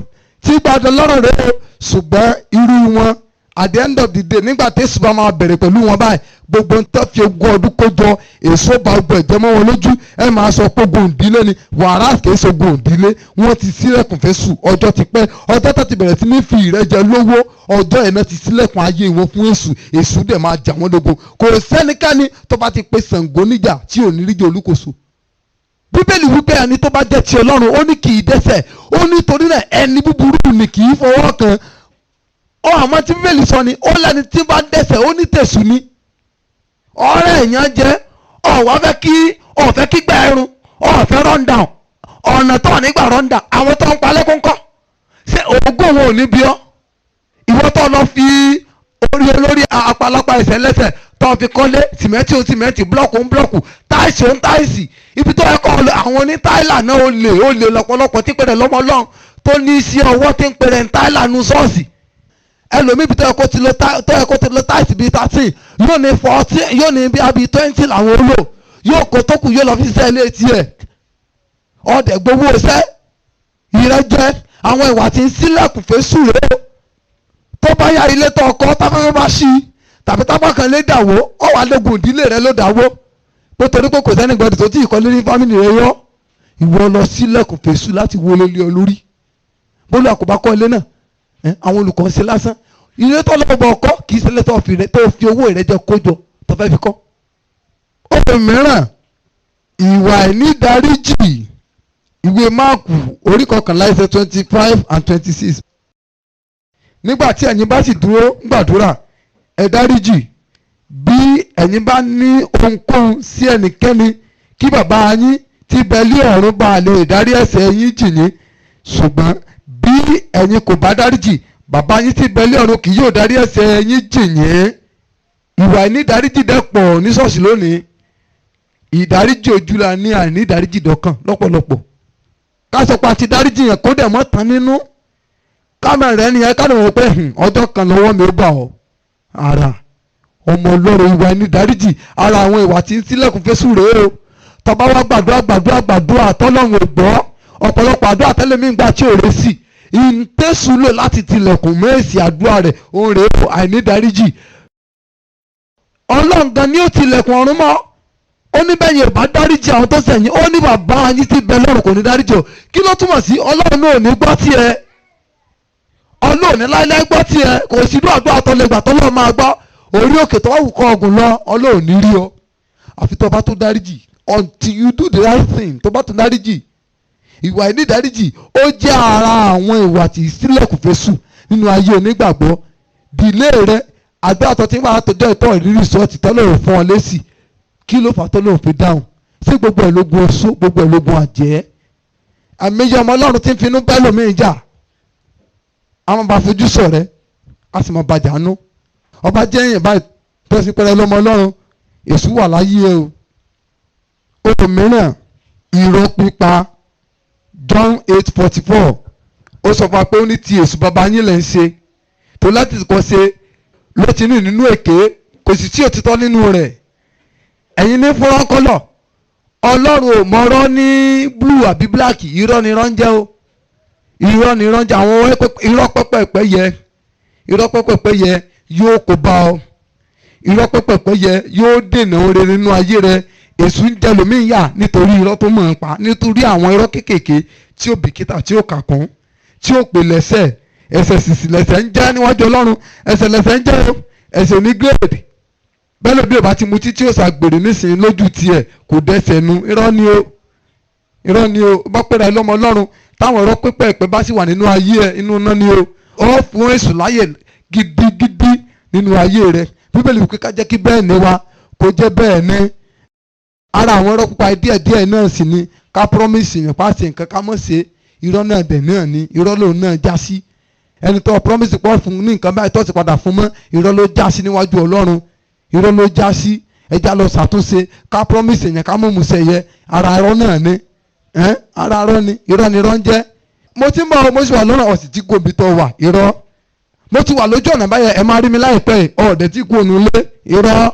tí gbàdọ̀ lọ́rọ̀ rẹ̀ o ṣùgbọ́n irú wọn at the end of the day nígbà tí èso bá máa bẹ̀rẹ̀ pẹ̀lú wọn báyìí gbogbo ń tọ́ fi ogún ọdún kó jọ èso bá gbọ́ ẹ̀jẹ̀ mọ́ wọn lójú ẹ máa sọ pé ogun ìdílé ni wàrà kìí ṣe ogun ìdílé wọ́n ti sílẹ̀kùn fẹ́ sùn ọjọ́ ti pẹ́ ọjọ́ tó ti bẹ̀rẹ̀ sí ní fi ìrẹ́jẹ lówó ọjọ́ ẹ̀ náà ti sílẹ̀kùn ayé wọn fún èṣù dẹ̀ máa jà wọ́n lógun kò sẹ́nikẹ́ni tó bá ti pe Ṣàngó níjà tí ò ní ríjẹ olúkòso. Bíbélì wípé ẹni tó bá jẹ́ ti Ọlọ́run ó ní kì í dẹ́ṣẹ̀ ó ní torí náà ẹni búburú ni kì í fọwọ́ kan. Ọ àmọ́ tí Bíbélì sọ ni ó lẹ́ni tí bá dẹ́ṣẹ̀ ó ní tẹ̀sù ni. Ọ̀rẹ́ èèyàn jẹ́ ọ̀wá fẹ́ kí gbà ẹrun ọ̀fẹ́ run down ọ̀nà tó nígbà run down àwọn tó ń palẹ́kùn kọ́ ṣé òògùn wọn ò ní bí ọ́. Ìwọ tó lọ fi olórí apalapa ẹsẹ̀ lẹ́sẹ̀ tó fi kọ́lé sìmẹ́ntì blọ́ọ̀kù táìsì ibi tó ẹ̀kọ́ àwọn onítáìlà náà ó lè lọ́pọ̀lọpọ̀ tí pẹ̀lẹ́ lọ́mọ Ọlọ́run tó ní sí ọwọ́ tí ń pẹ̀lẹ́ táìlà nu ṣọ́ọ̀ṣì. ẹlòmíì bí tó yẹ kó ti lo táìsì bíi 13 yóò ní 14 yóò ní bíi 20 làwọn olò yóò kó tó kù yóò lọ fi ṣiṣẹ́ ilé tiẹ̀ ọ̀dẹ̀ gbowó iṣẹ́ ìrẹ́jẹ àwọn ìwà tí ń sílẹ̀kùn fésù rèé tó bá yá ilé tó ọkọ tábàbà bá ṣí tàbí tábà kan lé dàwó ọ̀wà lẹ́gùn ìdílé rẹ ló dàwó pé torí pé kò sẹ́ni gbọ́dọ̀ tó tí ìkọ́lé ní fámìlì rẹ yọ ìwọ lọ sílẹ̀kùn fésù láti wọlé lé ọ lórí bólú àkóbá kọ́ ilé náà àwọn olùkọ́ ń ṣe lásán ilé tó lọ́wọ́ ọkọ́ kì í ṣẹlẹ̀ tó fi owó ìrẹ́jẹ kójọ tó fẹ́ fi kọ́. ó mìíràn ìwà ìnídaríjì ìwé máàkù orí 11 ẹsẹ̀ 25 and 26. nígbà tí ẹ̀yin bá sì dúró gbàdúrà ẹ dáríjì bí ẹ̀yin bá ní ohunkóhun sí ẹnikẹ́ni kí bàbá yín tí bẹ lé ọ̀run bá lè dárí ẹ̀ṣẹ̀ yín jì yín ṣùgbọ́n bí ẹ̀yin kò bá dáríjì bàbá yín tí bẹ lé ọ̀run kì yóò dárí ẹ̀ṣẹ̀ yín jì yín. ìwà ìnídaríjì dẹ́pọ̀ ní ṣọ́ọ̀ṣì lónìí ìdáríjì ojúla ní àìní ìdáríjì dọ́kàn lọ́pọ̀lọpọ̀ ká sọ pé àti dáríjì yẹn kó dẹ̀ mọ́ tán nínú kámẹ́rà rẹ̀ nìyẹn ká dẹ̀ wọ́n pé ọjọ́ kan lọ́wọ́ mi ó bà ọ́ ara ọmọ ọlọ́run ìwà ìnídaríjì ara àwọn ìwà tí ń sílẹ̀kùn fésù rèé o tọba wa gbàdúrà tọ́lọ́run ò gbọ́ ọ̀pọ̀lọpọ̀ àdúrà tẹ́lẹ̀mí ń gbà tí ò rẹ̀ sí ìǹtẹ́sù lò láti tilẹ̀kùn mẹ́ẹ̀sì àdúrà rẹ̀ òun rèé o àìnídaríjì ọlọ́run gan ni ó tilẹ̀kùn ọ̀run mọ́ ó ní bẹ́ẹ̀ yẹn bá dáríjì àwọn tó ṣẹ̀yìn ó ní bàbá yín tí bẹ lọ́run kò ní dáríjì o kí ló túmọ̀ sí ọlọ́run náà ò ní gbọ́ tiẹ̀ ọlọ́run ní láíláí gbọ́ tiẹ̀ kò sí dúró àdúrà tó lè gbà tó lọ́ọ́ máa gbọ́ orí òkè tó wù kọ́ ọ̀gùn lọ ọlọ́run ní rí ọ àfi tó bá tó dáríjì until you do the right thing tó bá tó dáríjì ìwà ìnídáríjì ó jẹ́ ara àwọn ìwà tí sílẹ̀kùn fésù nínú ayé onígbàgbọ́ dìlé rẹ àdúrà tó ti ń wá àtọjọ́ ìtọ́ ìrírí sọ́ọ̀tì tọ́lọ́run fún ọ lésì kí ló fà tọ́lọ́run fi dáhùn sí gbogbo ẹ̀ lógun oṣó gbogbo ẹ̀ lógun àjẹ́ àmì ọmọ ọlọ́run ti ń finú bẹ́ẹ̀ lómi ìjà àwọn bá fojú sọ rẹ a sì mọ bàjá nú ọba jẹ́ èèyàn báyìí tọ́sí pẹ́rẹ́ lọ́mọ ọlọ́run èṣù wà láyé o ohun mìíràn irọ́ pípa John 8:44 ó sọ fún wa pé ó ní ti èṣù bàbá yín lẹ́ ń ṣe tó láti kọ́ ṣe ló ti ní nínú èké kò sì sí òtítọ́ nínú rẹ̀ ẹ̀yin ní fúnra kọ́lọ̀ ọlọ́run ò mọ̀ọ́rọ́ ní blue àbí black irọ́ ni irọ́ ń jẹ́ o irọ́ ni irọ́ ń jẹ́ àwọn irọ́ pẹ́pẹ́pẹ́ yẹ yóò kó bá ọ irọ́ pẹ́pẹ́pẹ́ yẹ yóò dènà oore nínú ayé rẹ èṣù ń jẹ lómi yà nítorí irọ́ tó mọ̀ ń pa nítorí àwọn irọ́ kéékèèké tí ó bìkítà tí ó kà kún tí ó pè lẹ́sẹ̀ ẹsẹ̀ sísì lẹ́sẹ̀ ń jẹ́ níwájú ọlọ́run ẹsẹ̀ lẹ́sẹ̀ ń jẹ́ ẹsẹ̀ ní gírèdì bẹ́ẹ̀ ló bí o bá ti mutí tí ó ṣàgbèrè nísìnyí lójú tiẹ̀ kò dẹ́sẹ̀ nu irọ́ ni o bá pẹ́ra ẹ lọ́mọ ọlọ́run táwọn irọ́ pẹ́pẹ́ẹ̀pẹ́ bá sì wà nínú ayé ẹ inú náà ni o ó fún èṣù láyè gidigidi nínú ayé rẹ bíbélì wípé ká jẹ́ kí bẹ́ẹ̀ ni wa kó jẹ́ bẹ́ẹ̀ ni ara àwọn irọ́ pípa díẹ̀díẹ̀ náà sì ni ká promise yẹn pàṣẹ nǹkan ká mọ̀ ṣe irọ́ náà dẹ̀ náà ni irọ́ lòun náà já sí ẹni tó promise pọ̀ fún ní nǹkan báyìí tó ti padà fún mọ́ irọ́ ló já sí níwájú ọlọ́run irọ́ ló já sí ẹja lọ ṣàtúnṣe ká promise yẹn ká mọ̀ musẹ̀ yẹ ara irọ́ náà ni ara irọ́ ni irọ́ ń jẹ́ mo ti ń bọ̀ mo sì wà lọ́nà ọ̀sìn tí kò bí tó wà irọ́ mo ti wà lójú ọ̀nà báyẹn ẹ máa rí mi láìpẹ́ ọ̀dẹ̀ tí kò nù lé irọ́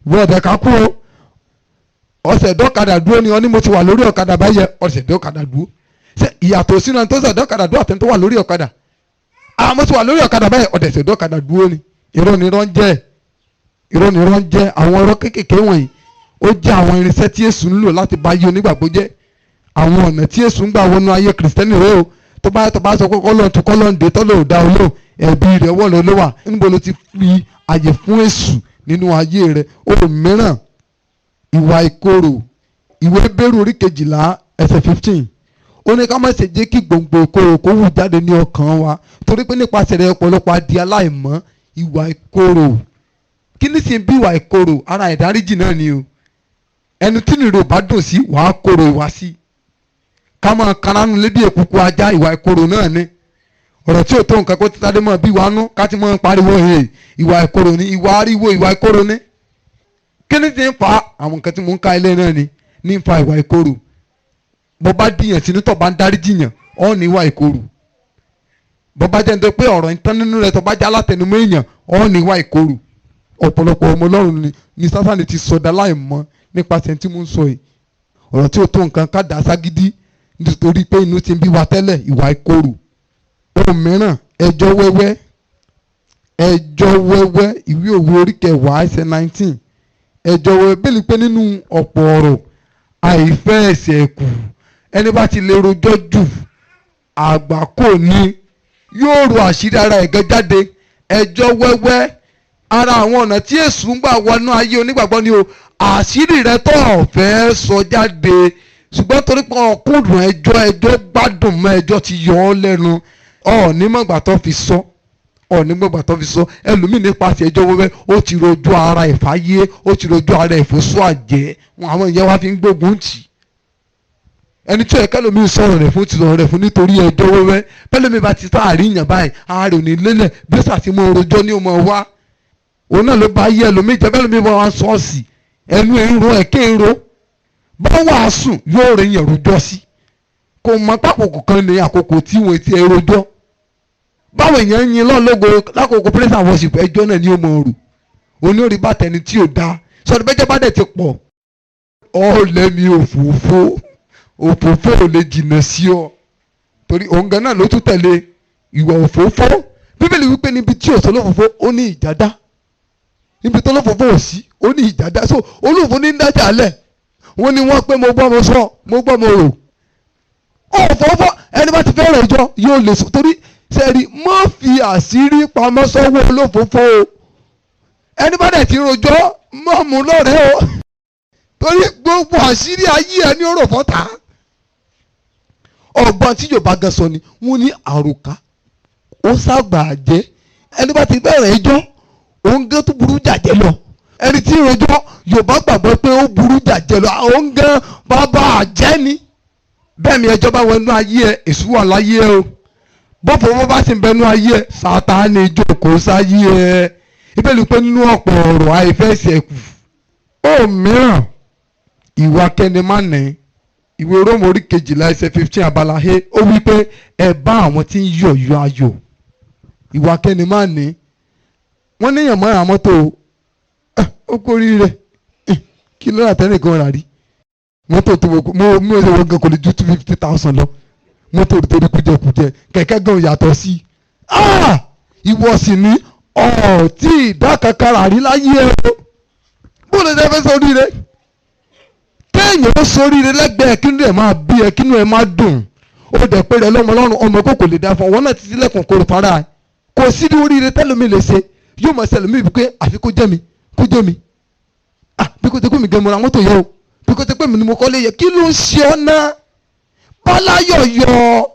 ìwọ̀dẹ̀ ká kú o ọ̀sẹ̀ dọ́kadà dúró ni ọ ní mo ti wà lórí ọ̀kadà báyẹn ọ̀sẹ̀ dọ́kadà dúró ṣe ìyàtọ̀ sínú ẹni tó ṣe dọ́kadà dúró àtẹni tó wà lórí ọ̀kadà mo ti wà lórí ọ̀kadà báyẹn ọ̀dẹ̀ dọ́kadà dúró ni irọ́ ni irọ́ ń jẹ́ àwọn ọ̀rọ̀ kéékèèké wọ̀nyí ó jẹ́ àwọn irinṣẹ́ tí Èṣù ń lò láti bá yé onígbàgbọ́ jẹ́ àwọn ọ̀nà tí Èṣù ń gbà wọnú ayé kìrìsìtẹ́nì rẹ o tó bá sọ pé kọ́lọ́n dé tọ́lọ́ ò dá o lò ẹ̀bí rẹ̀ wọ́ ló wà níbo ló ti fi àyè fún Èṣù nínú ayé rẹ̀ ó mìíràn ìwà ìkorò ìwé Hébérù orí 12 ẹsẹ̀ 15 ó ní ká má ṣe jẹ́ kí gbòǹgbò ìkorò kó wù jáde ní ọkàn wa torí pé nípasẹ̀ rẹ̀ ọ̀pọ̀lọpọ̀ adi aláìmọ́ ìwà ìkorò kí ní sì ń bí ìwà ìkorò ara ìdáríjì náà ni o ẹni tí nìrò bá dùn sí wàá korò ìwà sí ká máa kanánú lébi èkúkú ajá ìwà ìkorò náà ni ọ̀rọ̀ tí ò tó nǹkan kó ti sáré mọ́ bí wa nú ká ti mọ́ pariwo ìwà ìkorò ni ìwà ariwo ìwà ìkorò ni kí ni ti ń fa àwọn nǹkan tí mò ń ka ilé náà ni ní ń fa ìwà ìkorò bó bá dìyàn sínú tó bá ń dárí jìyàn ọ̀ ní ìwà ìkorò bọ́bá jẹ́ nítorí pé ọ̀rọ̀ ìtàn nínú rẹ̀ tó bá já látẹnumọ́ èèyàn ọ̀ ní wá ìkorò. Ọ̀pọ̀lọpọ̀ ọmọ Ọlọ́run ni Sátánì ti sọdá láì mọ̀ nípasẹ̀ tí mo ń sọ yìí. Ọ̀rọ̀ tí ó tó nǹkan ká dá ságídí nítorí pé inú ti ń bí wa tẹ́lẹ̀, ìwà ìkorò. Ohun mìíràn, ẹjọ́ wẹ́wẹ́. Ẹjọ́ wẹ́wẹ́, ìwé Òwe orí 10 ẹsẹ̀ 19. Ẹjọ́ wẹ́wẹ́ bẹ́ẹ̀ pé nínú ọ̀pọ̀ ọ̀rọ̀ àìfẹ́ ẹsẹ̀ kù. Ẹni bá ti lè rojọ́ jù, àgbákò ni yóò ro àṣírí ara ẹ̀gẹ́ jáde. Ẹjọ́ wẹ́wẹ́, ara àwọn ọ̀nà tí èṣù ń gbà wọnú ayé onígbàgbọ́ ni o. Àṣírí rẹ tó ọ̀fẹ́ sọ jáde, ṣùgbọ́n torí pé ọkùnrin ẹjọ́ gbádùn mọ́ ẹjọ́ ti yọ ọ́ lẹ́nu. Ọ̀nímọ̀gbà tó fi sọ, ẹlòmíì nípasẹ̀ ẹjọ́ wẹ́wẹ́ ó ti rojú ara ẹ̀ fáyé, ó ti rojú ara ẹ̀ fún sọ àjẹ́. Àwọn ìyẹn wá fi ń gbógun tì. Ẹni tí ẹ̀ka lómi sọ̀rọ̀ rẹ̀ fún ti sọ̀rọ̀ rẹ̀ fún nítorí ẹjọ́ wẹ́wẹ́. Pẹ́lẹ́mi bá ti sáàrí yàn báyìí, ààrẹ ò ní lélẹ̀ bí sàtì mọ́ rojọ́ ní ọmọ wa. Òun náà ló bá yẹ ẹlòmíì jẹ́ bẹ́ẹ̀ lómi bá wá sọ́ọ̀sì. Ẹnu ẹ̀ ń ro ẹ̀kẹ́ ń ro. Bá wàásù yóò rẹ̀ yàn rojọ́ sí. Kò mọ pápákọ̀ kan ní àkókò tí wọ́n ti ẹ̀ rojọ́. Báwo èèyàn ń yin lọ́lọ́gbò lákòókò praise and worship ẹjọ́ náà ni ó mọ̀ ọ̀rù. Oníorí bá tẹni tí ò dáa. Sọ̀rọ̀ bẹ́jọ́ bá dẹ̀ ti pọ̀. Ọ̀lẹ́mi òfófó ò lè jìnnà sí ọ. Torí òǹgà náà ló tún tẹ̀lé ìwà òfófó. Bíbélì wípé níbi tí òsó lófófó ó ní ìjàdá. Níbi tó lófófó ò sí ó ní ìjàdá. So olófófó ní ń dájà lẹ̀. Wọ́n ní wọ́n pé mo gbọ́ mo sọ, mo gbọ́ mo rò. Òfófó ẹni bá ti fẹ́ràn ìjọ yóò lè sọ. Torí sẹ́ẹ̀rì mọ́ fi àṣírí pamọ́ sọ́wọ́ olófófó o. Ẹni bá dẹ̀ ti rojọ́ mọ́ mú lọ́rẹ́ o. Torí gbogbo àṣírí ayé ẹni ó rò fọ́ta. Ọgbọ́n tí Yorùbá gan sọ ni wọ́n ní àròkà ó sábà jẹ́. Ẹni bá ti bẹ̀rẹ̀ ẹjọ́ òun gan tó burú jàjẹ́ lọ. Ẹni tí rojọ́ Yorùbá gbàgbọ́ pé ó burú jàjẹ́ lọ. Òun gan bàbá àjẹ́ ni. Bẹ́ẹ̀ ni ẹjọ́ bá wọnú ayé ẹ, èṣù wà láyé ẹ o. Bọ́pọ̀ wọn bá sì ń bẹnu ayé ẹ, Sátánì jókòó sáyé ẹ. Ìbéèrè pé nínú ọ̀pọ̀ ọ̀rọ̀ àìfẹ́ ẹsẹ̀ kù. Ó mìíràn, ìwà kẹnimánì. Ìwé Róòmù orí 12 ẹsẹ̀ 15 abala he ó wí pé ẹ bá àwọn tí ń yọ̀ ayọ̀. Ìwà kẹnimánì. Wọ́n níyàn mọ́ àwọn mọ́tò ó kórìí rẹ̀ kí ló rà tẹ́lẹ̀ gan rà rí. Mọ́tò tó mú ẹsẹ̀ wọ́n gan kò lè ju 250,000 lọ. Mọ́tò tó rí kújẹkújẹ kẹ̀kẹ́ gan yàtọ̀ sí. Ìwọ sì ní tí ìdá kankan rà rí láyé ẹ o. Bó lè dẹ́ fẹ́ sórí rẹ̀? Kéèyàn ó sóríire lẹ́gbẹ̀ẹ́ kínú ẹ̀ máa bí ẹ kínú ẹ̀ máa dùn. Ó dẹ̀ pé rẹ̀ lọ́mọ lọ́rùn ọmọ kò lè dá fún ọ. Wọ́n náà ti sílẹ̀kùn kóró fara ẹ̀. Kò sí ní oríire tẹ́lómi lè ṣe. Yóò mọ̀ ṣẹlẹ̀ mí pé àfi kó jẹ́ mi. Bí kò tẹ́ pé mi gẹ̀ mọ́ra mọ́tò yẹ o. Bí kò tẹ́ pé mi ni mo kọ́ lé yẹ. Kí ló ń ṣe ọ́ náà? Báláyọ̀yọ̀.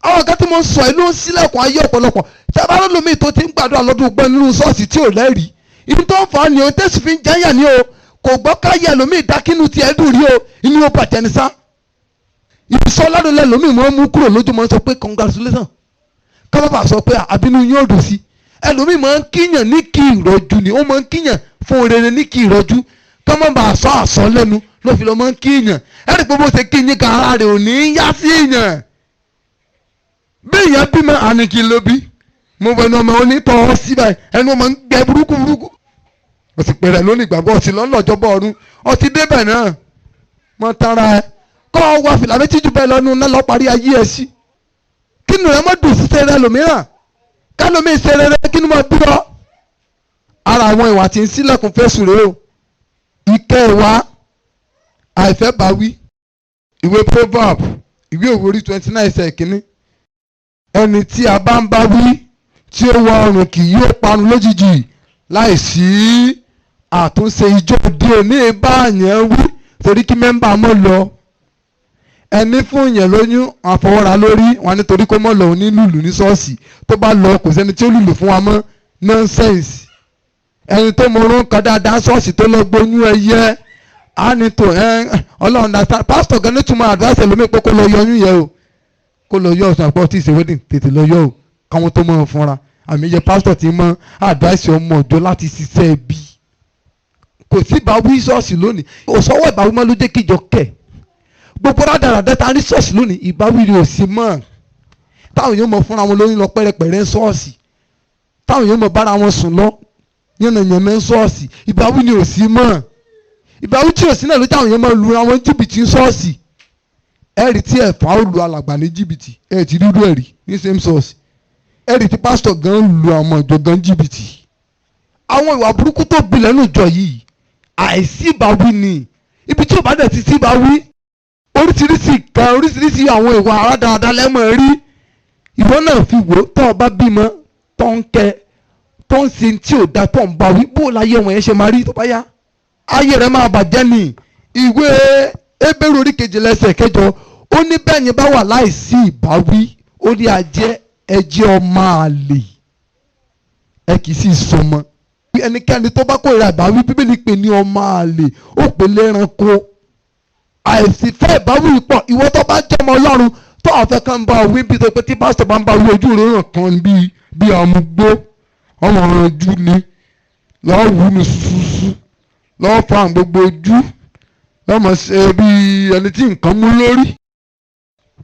Àwọn kan tí mo ń sọ ẹ̀ ló ń sílẹ̀kùn ayé ọ̀pọ̀lọpọ̀. Tẹ́bárọ́ lómi tó ti ń gbàdúrà lọ́dún gbẹ́ nínú ṣọ́ọ̀ṣì tí ò lẹ́rìí. Ibi tó ń fa ni o tẹ́sí fi ń jẹ́yà ni o. Kò gbọ́ káyà lómi ìdákínú ti ẹ̀dùn rí o. Inú ó bàjẹ́ ní sá. Ìsọ ládùn lẹ́ lómi ìmọ̀ mú kúrò lójúmọ́ sọ pé congratulations. Ká má bàa sọ pé àbínú yóò dùn sí. Ẹlòmíì máa ń kíyàn ní kí ìrọ̀jú ni. Ó máa ń kíyàn fún rere ní kí ìrọ̀jú. Ká má bàa sọ àsọ lẹ́nu ló fi lọ máa ń kíyàn. Ẹ̀rí pé bó ṣe kíyìn kan ara rẹ̀ ò ní yá sí èèyàn. Bí èèyàn bímọ àníkì ló bí. Mo bẹ ní ọmọ onítọ̀ síbẹ̀ ẹnu ọmọ ń gbẹ burúkú. O sì pèrè lónìí ìgbàgbọ́ ọtí lọ́lọ́jọ́bọ̀ ọdún ọtí débẹ̀ náà mọ tara ẹ kọ́ wá fìlà méjì jù bẹ́ẹ̀ lọ́nu náà lọ́ parí ayé ẹ sí. Kí ni rẹ mọ́ dùn sí sẹ́rẹ́ lòmíràn kálómi ìṣeré rẹ kí ni mo bí ọ. Ara àwọn ìwà tí ń sílẹ̀kùn fẹ́sù rèé o. Ìkẹwàá àìfẹ́ báwí. Ìwé Proverb ìwé Òwe orí 29 ẹsẹ̀ kìíní. Ẹni tí a bá ń bá wí tí ó wọ ọrùn kì yóò parun lójijì láìsí àtúnṣe ijó òde òní báyẹn wí torí kí mẹ́mbà mọ́ lọ. Ẹni fún yẹn lóyún àfọwọ́ra lórí wọn nítorí kó mọ́ lọ ní lùlù ní ṣọ́ọ̀ṣì tó bá lọ kò sẹ́ni tí ó lùlù fún wa mọ́ nonsense. Ẹni tó mọ orun kan dáadáa ṣọ́ọ̀ṣì tó lọ gbóyún ẹyẹ á ní tó Ọlọ́run dáadáa pásítọ̀ gan ní túmọ̀ advice ẹlòmíì pé kó lọ yọyún yẹ o kó lọ yọ ọ̀sán àpò tí ì ṣe wedding tètè lọ yọ o káwọn tó mọ̀ ọ́n fúnra àmì yẹ pásítọ̀ tí mọ advice ọmọ ọjọ́ láti ṣiṣẹ́ bí. Kò sí ìbáwí ṣọ́ọ̀ṣì lónìí òṣọwọ́ ìbáwí mọ́ ló jẹ́ kíjọ kẹ̀ gbogbo rádaràdá ta ní ṣọ́ọ̀ṣì lónìí ìbáwí rẹ̀ ò sí mọ́. táwọn èèyàn mọ̀ fúnra wọn lóyún lọ pẹ́rẹpẹ̀rẹ ṣọ́ọ̀ṣì, táwọn èèyàn mọ̀ bára wọn sùn lọ yànnàyànnà ṣọ́ọ̀ṣì. Ìbáwí ni ò sí mọ́. Ìbáwí tí ò sí náà ló táwọn èèyàn mọ̀ lu àwọn jìbìtì ṣọ́ọ̀ṣì. Ẹ̀rí tí ẹ̀fà ó lu alàgbà ní jìbìtì, ẹ̀ ti rírú ẹ̀rí ní same ṣọ́ọ̀ṣì. Ẹ̀rí tí pásítọ̀ gan lu àwọn ìjọ gan jìbìtì. Àwọn ìwà burúkú tó gbilẹ̀ nínú ìjọ yìí, àìsí ìbáwí ni. Ibi tí ò bá dẹ̀ ti sí ìbáwí, oríṣiríṣi àwọn ìwà àrádáradá lẹ́mọ̀ rí. Ìwọ náà fi wò tó o bá bímọ tó ń kẹ tó ń sin tí ò da tó ń bá wí, bó láyé wọn yẹn ṣe máa rí tó bá yá. Ayé rẹ̀ máa bàjẹ́ ni. Ìwé Hébérù orí 2 ẹsẹ̀ 8 ó ní bẹ́ẹ̀ ni bá wà láìsí ìbáwí, ó ní ẹjẹ́ ọmọ àlè, ẹ kì í sì sọmọ. Ẹnikẹ́ni tó bá kórìíra ìbáwí, Bíbélì pè ní ọmọ àlè, ó pè lẹ́ranko. Àìsí fẹ́ ìbáwí pọ̀. Ìwọ tó bá jẹ́ ọmọ Ọlọ́run tó àfẹ́ kan bá wí bí tó pé tí pásítọ̀ bá ń bá wí ojú rẹ̀ ràn kan bí àmúgbó ọmọ ọ̀ràn ojú ni lọ́ọ́ wù ní ṣuṣu lọ́ọ́ fa àwọn gbogbo ojú lọ́mọ ṣe bí ẹni tí nǹkan mú lórí.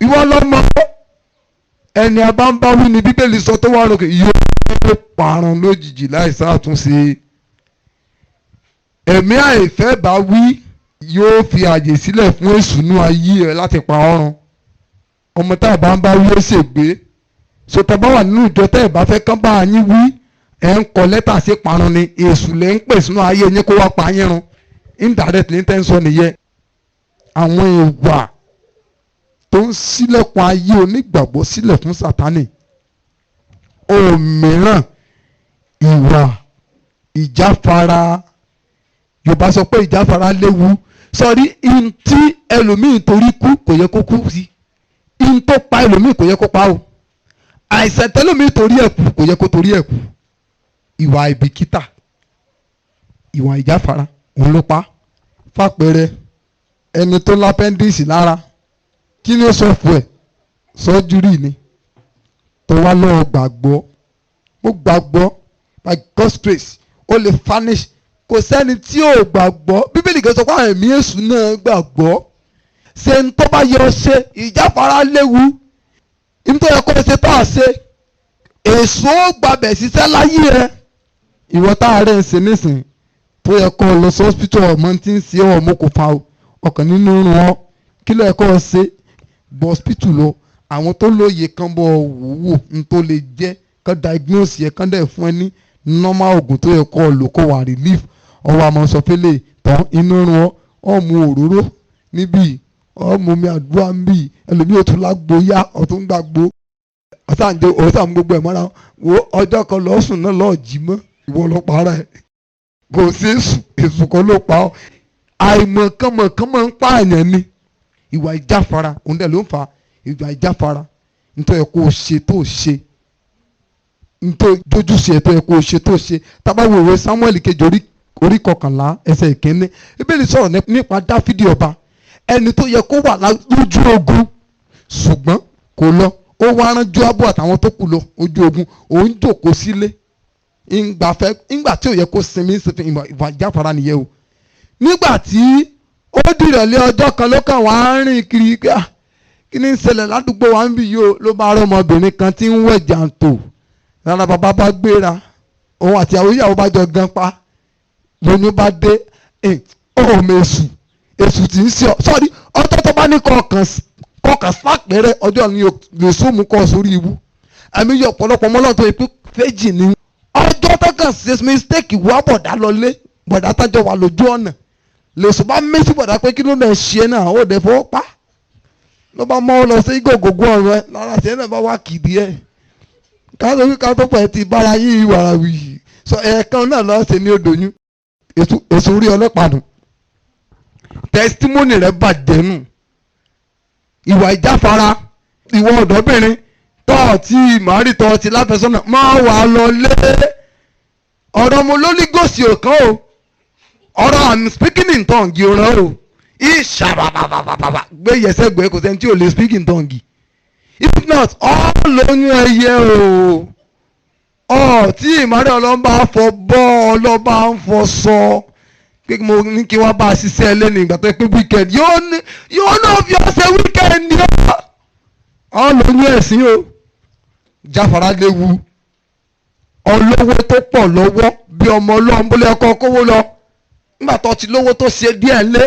Ìwọ lọ́mọ ẹni abá ń bá wí ni Bíbélì sọ tó wà lókè yóò parun lójijì láìsí àtúnṣe. Ẹ̀mí àìfẹ́ bá wí yóò fi àyè sílẹ̀ fún èṣùnú ayé ẹ láti pa ọ́run. Ọmọ tá a bá ń bá wí ó ṣègbé. Sọtọ́ bá wà nínú ìjọ tẹ́ ẹ̀ bá fẹ́ kán bá yín wí, ẹ̀ ń kọ lẹ́tà sí parun ni. Èṣù lè ń pè sínú ayé yín kó wá pa yín run. Indirectly ní tẹ́ńsọ̀ nìyẹn. Àwọn ìwà tó ń ṣílẹ̀kùn ayé onígbàgbọ́ sílẹ̀ fún Sátánì. Ohun mìíràn, ìwà ìjáfara. Yorùbá sọ pé ìjáfara léwu. Sọrí ihun tí ẹlòmíì torí kú kò yẹ kó kú sí. Ihun tó pa ẹlòmíì kò yẹ kó pa o. Àìsàn tẹlòmíì torí ẹ̀ kú kò yẹ kó torí ẹ̀ kú. Ìwà àìbìkítà, ìwà ìjáfara òun ló pa. Fàpẹẹrẹ ẹni tó lápẹ́ndìsì lára, kí ni ó sọ fún ẹ? Sọ́júrì ni. Tó wá lọ́ọ́ gbàgbọ́, ó gbàgbọ́ by God's grace ó lè furnish. Kò sẹ́ni tí ò gbàgbọ́. Bíbélì kan sọ pé àwọn ẹ̀mí èṣù náà gbàgbọ́. Ṣé ń tó bá yẹ ọ ṣe? Ìjáfara léwu. Ń tó yẹ kó ṣe tó à ṣe. Èṣù ó gbàbẹ̀ ṣiṣẹ́ láyé ẹ. Ìwọ tá a rẹ̀ ń ṣe nísìn tó yẹ kó lọ sí hospital ọmọ tí ń ṣe ọmọ kò fa ọkàn nínú rún ọ. Kí ló yẹ kó ṣe? Bọ̀ hospital lọ. Àwọn tó lóye kan bọ̀ wò ń tó lè jẹ́ kán diagnose yẹ kán dẹ̀ fún ẹ ní normal oògùn tó yẹ kó lò kó wà relief. Ọwọ́ àmọ́ sọ fẹ́lẹ̀ tán inú rún ọ, ọmú òróró níbí, ọmú mi àdúrà níbí, ẹlòmíì ò tún lágbo yá, ọ̀tún gbàgbó, ọ̀sán gbogbo ẹ̀ mọ́ra wo ọjọ́ kan lọ́ọ́ sùn náà lọ́ọ́ jí mọ́, ìwọ lọ para ẹ̀. Kò sí èṣù kan ló pa ọ́. Àìmọ̀kànmọ̀kàn máa ń pààyàn ni. Ìwà ìjáfara òun dẹ̀ ló ń fa ìwà ìjáfara. Nítorí ẹ̀ kó o ṣe tó o ṣe. Nítorí dójúṣe ẹ̀ tó ẹ̀ kó o ṣe tó o ṣe. Tábà wo ìwé Sámúẹ́lì kejì orí 11 ẹsẹ̀ 1. Bíbélì sọ̀rọ̀ nípa Dáfídì ọba, ẹni tó yẹ kó wà lójú ogun ṣùgbọ́n kò lọ. Ó wá rán Jóábù àtàwọn tó kù lọ ojú ogun, òun jókòó sílé. Ìgbà tí ò yẹ kó sinmi ìwà ìjáfara nìyẹn o. Nígbà tí ó dìrọ̀lẹ́ ọjọ́ kan ló kàn wá rìn kiri kí ni ń ṣẹlẹ̀ ládùúgbò wa ń bì yìí o, ló bá rọ ọmọbìnrin kan tí ń wẹ̀ jàǹtò. Rárá bàbá bá gbéra, òun àti àwọn ìyàwó bá jọ gan pa. Lóyún bá dé ọmọ èṣù tí ń ṣe ọ sọ́ọ́rí ọjọ́ tó bá ní kọ̀ọ̀kan sápẹ̀rẹ̀ ọjọ́ ni lè sóòmù kọ́ sórí ibú. Àmì yọ ọ̀pọ̀lọpọ̀ mọ́lọ́ tó yẹ pé fẹ́jì ni. Ọjọ́ tó kàn ṣe mistake wá bọ̀dá lọlé, bọ̀dá tájọ wà lójú ọ̀nà. Lèṣù bá mẹ́sì bọ̀dá pé kí ló náà ṣe náà ó dẹ̀ fọwọ́ pa. Ló bá mọ́ ọ lọ sí gògógó ọ̀rọ̀ ẹ lára ṣe náà bá wá kìdí ẹ̀. Ká tó pẹ̀ ti bára yí wàrà wì. Sọ ẹ̀ẹ̀kan náà lọ́ọ́ ṣe ní odòyún. Èṣù rí ọlọ́pàá nù. Testimony rẹ̀ bàjẹ́ nù. Ìwà ìjáfara, ìwọ ọ̀dọ́bìnrin tọ́ọ̀tì màárì tọ́ọ̀tì láfẹsọ́nà máa wà lọ lé. Ọ̀rọ̀ mo lólí gòsì òkan o. Ọ̀rọ̀ I'm speaking in tongue òràn o. Ìṣàbàbàbàbà gbé yẹsẹ̀ gbé kò sẹ́ni tí ò lè speak in tongue. If not, lóyún ẹyẹ o. Tí ìmọ̀rẹ́ ọlọ́ba fọ bọ́ ọlọ́ba ń fọ sọ pé mo ní kí wọ́n bá a ṣiṣẹ́ ẹlẹ́ni ìgbà tó pé weekend yóò náà fi ọ̀sẹ̀ weekend ni ọ́ lóyún ẹ̀sìn o jáfara léwu. Olówó tó pọ̀ lọ́wọ́ bí ọmọ ọlọ́run bó lè kọ́ kówó lọ nígbà tó ti lówó tó ṣe díẹ̀ lé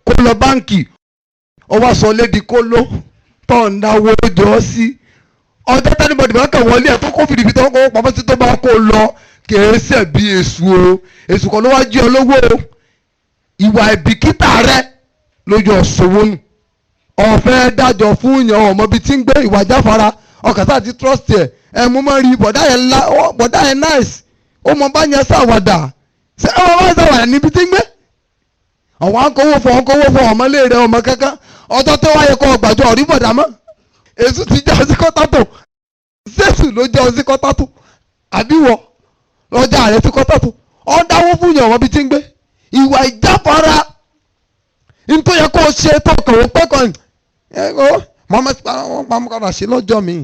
kó lọ báǹkì ó wá sọ lédi kó ló tó ń dáwó jọ sí ọjọ́ tẹ́nibọ̀dì bá kàn wọlé ẹ̀ tó kó fìdí tó kó pamọ́ sí tó bá kó lọ kìí ṣe bí èṣù o èṣù kan ló wá jí olówó o ìwà ìbìkítà rẹ lójú ọ̀ṣọ́wó nù ọ̀fẹ́ dájọ́ fún yàn ọmọ bíi tí ń gbé ìwà jáfara ọkàn sáà ti trust ẹ̀ mo máa rí bọ̀dá yẹn nice ó mọ bá yẹn ṣàwàdà ṣé ẹ wọ́n bá ṣàwàdà níbi tí ń gbé ọ̀wọ́n akówó fún ọmọlé rẹ ọmọ kankan ọjọ́ tó wáyé kọ́ ọgbàjọ ọ̀rí bọ̀dá mọ́ èṣù ti jẹ́ ọsí kọ́tàtò ṣéṣù ló jẹ́ ọsí kọ́tàtò àbíwọ̀ lọ́jà rẹ̀ sí kọ́tàtò ọ̀ dáwó fún yàn ọmọ bíi tí ń gbé ìwà ìjáfara nítorí yẹ kó o ṣe tó kọ̀wé pẹ́kọ̀ mọ́mọ́sí ṣe lọ́jọ́ mi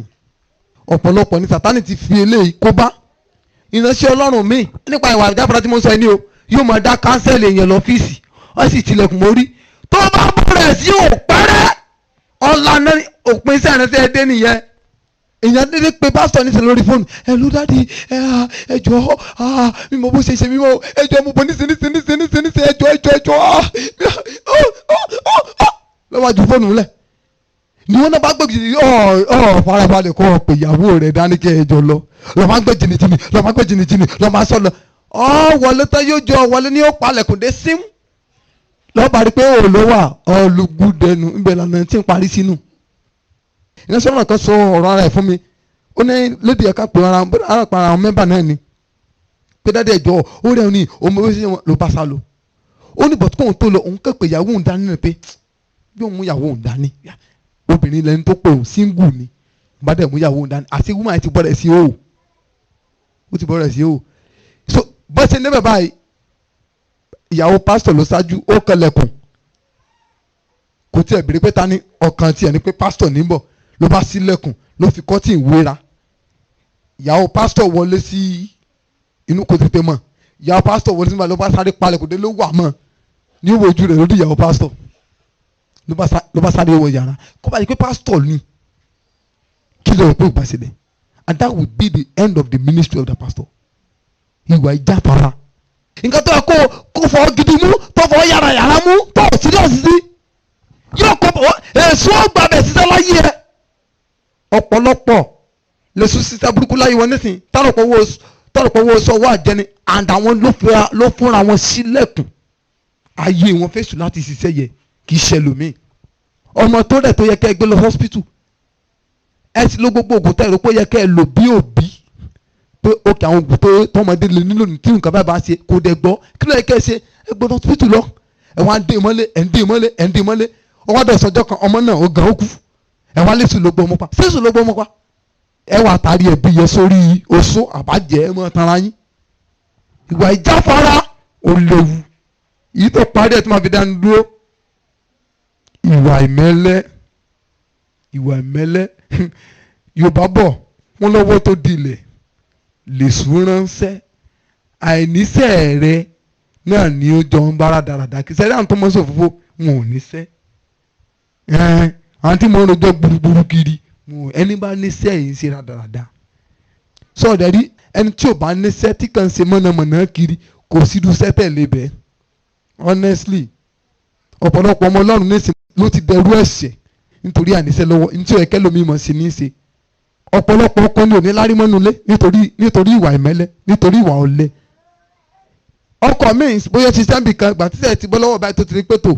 ọ̀pọ̀lọpọ̀ ní Sátánì ti fi eléyìí kó bá ìránṣẹ́ Ọlọ́run mi nípa ìwà ìjáfara tí mo sọ ẹni o yóò máa dá kánsẹ́lì èèyàn lọ́fíìsì wọ́n sì tilẹ̀kùn mórí tó bá bẹ̀rẹ̀ sí òpẹ́rẹ́ ọ̀la náà òpin sí àrẹ́sẹ̀ ẹdẹ nìyẹn èèyàn dédé pé pásítọ̀ níṣẹ́ lórí fóònù ẹ ló dáàdi ẹ jọ̀ọ́ mímọ bó ṣe mímọ ẹ jọ̀ọ́ mo bọ níṣẹ́ ẹ jọ̀ọ́ lọ́wọ́ ju fóònù lẹ̀ ni wọn náà bá gbé jìnnì farabalẹ̀ kọ́ pé ìyàwó rẹ̀ dání kẹ́ ẹ jọ lọ lọ́ máa gbé jìnnìjìnnì lọ́ máa sọ lọ wọlé tán yóò jọ wọlé ní ó palẹ̀kùn dé sim lọ́ba rí pé ó ló wà ọlùgbùdẹnu ńbẹ lànà tí ń parí sínú. ìránṣẹ́ náà kan sọ ọ̀rọ̀ ara ẹ̀ fún mi ó ní lédi ẹ̀ka pé ara àwọn mẹ́mbà náà ni pé dáadé ẹ̀jọ́ ó rẹ̀ ní ọmọ owó ṣe ló bá sá lọ ó ní bọ̀tún kóun tó lọ òun kẹ́ pé ìyàwó òun dání náà pé bí òun mú ìyàwó òun dání obìnrin lẹni tó pé òun síngù ni bá dẹ̀ mú ìyàwó òun dání àti wúmọ̀ ti bọ̀rẹ̀ sí o ó ti bọ̀rẹ̀ sí o so bó ṣe níbẹ̀ báyìí ìyàwó pásítọ̀ ló ṣáájú ó kẹlẹ̀kùn kò tiẹ̀ béèrè pé ta ni ọkàn tiẹ̀ ni pé pásítọ̀ níbọ̀ ló bá sílẹ̀kùn ló fi kọ́tì ìwéra ìyàwó pásítọ̀ wọlé sí inú kò tètè mọ̀ ìyàwó pásítọ̀ wọlé sí ló bá sáré palẹ̀kùn dé ló wà mọ́ ní ìwé ojú rẹ̀ lórí ìyàwó pásítọ̀ ló bá sáré wọ yàrá kó bá yẹ pé pásítọ̀ ni kí ló rò pé ìgbà sílẹ̀ and that would be the end of the ministry of the pastor ìwà ìjáfara nǹkan tó yẹ kó fọ gidi mú tó fọ yàrá mú tó síríọ̀sì sí yóò kọ́ èso ọgbà bẹ̀ sísẹ́ láyé ẹ̀ ọ̀pọ̀lọpọ̀ lè sún sísẹ́ burúkú láyé wọn nísìnyí tọ́lọ̀pọ̀ owó sọ́wọ́ àjẹni and àwọn ló fúnra wọn sílẹ̀kùn ayé wọn fèsù láti ṣiṣẹ́ yẹ kì í ṣe lómi ọmọ tó rẹ̀ tó yẹ kẹ́ ẹ gbé lọ hospital ẹ ti ló gbogbo ògùn tẹ́ ẹ rò pé yẹ kẹ́ ẹ lò bí òbí pé òkè àwọn ògùn tọmọdé lè nílò ní tí nǹkan bá ṣe kó dẹ gbọ́ kí ló yẹ kẹ́ ẹ ṣe ẹ gbọ́dọ̀ hospital lọ ẹ wá ń dé mọ́lé ọwọ́ dọ̀ sọjọ́ kan ọmọ náà ó gan ó kú ẹ wá lẹ́sùn ló gbọ́ ọmọ pa sẹ́sùn ló gbọ́ ọmọ pa ẹ wà tàrí ẹbí yẹ sórí oṣó àbájẹ́ ẹ mọ́ tanra yín ìwà ìjáfara ò léwu èyí tó parí ẹ̀ tó máa fi dáni dúró ìwà ìmẹ́lẹ́ Yorùbá bọ̀ wọ́n lọ́wọ́ tó dilẹ̀ lè sùn ránṣẹ́ àìníṣẹ́ rẹ náà ni ó jọ ń bára dáradára kì í sẹ́yìn àwọn tó mọ́ sí òfófó wọn ò níṣẹ́ àwọn tí mo ń rojọ́ gbúrúgbúrú kiri ẹni bá níṣẹ́ yìí ń ṣe dáradára sọ̀dẹ̀ rí ẹni tí ò bá níṣẹ́ tí kàn ń ṣe mọ̀nàmọ̀nà kiri kò sí dúṣẹ́ tẹ̀lé bẹ́ẹ̀ honestly ọ̀pọ̀lọpọ̀ ọmọ Ọlọ́run nísìn ló ti dẹrú ẹ̀ṣẹ̀ nítorí àníṣẹ́ lọ́wọ́ ní tí ẹ̀kẹ́ lómi mọ̀ sí ní í ṣe ọ̀pọ̀lọpọ̀ ọkọ ni ò ní lárí mọ́nu lé nítorí ìwà ìmẹ́lẹ́ nítorí ìwà ọ̀lẹ ọkọ mi bóyá ti sẹ́ńbì kan gbà títẹ̀ ti bọ́ lọ́wọ́ báyìí tó ti rí pẹ̀tò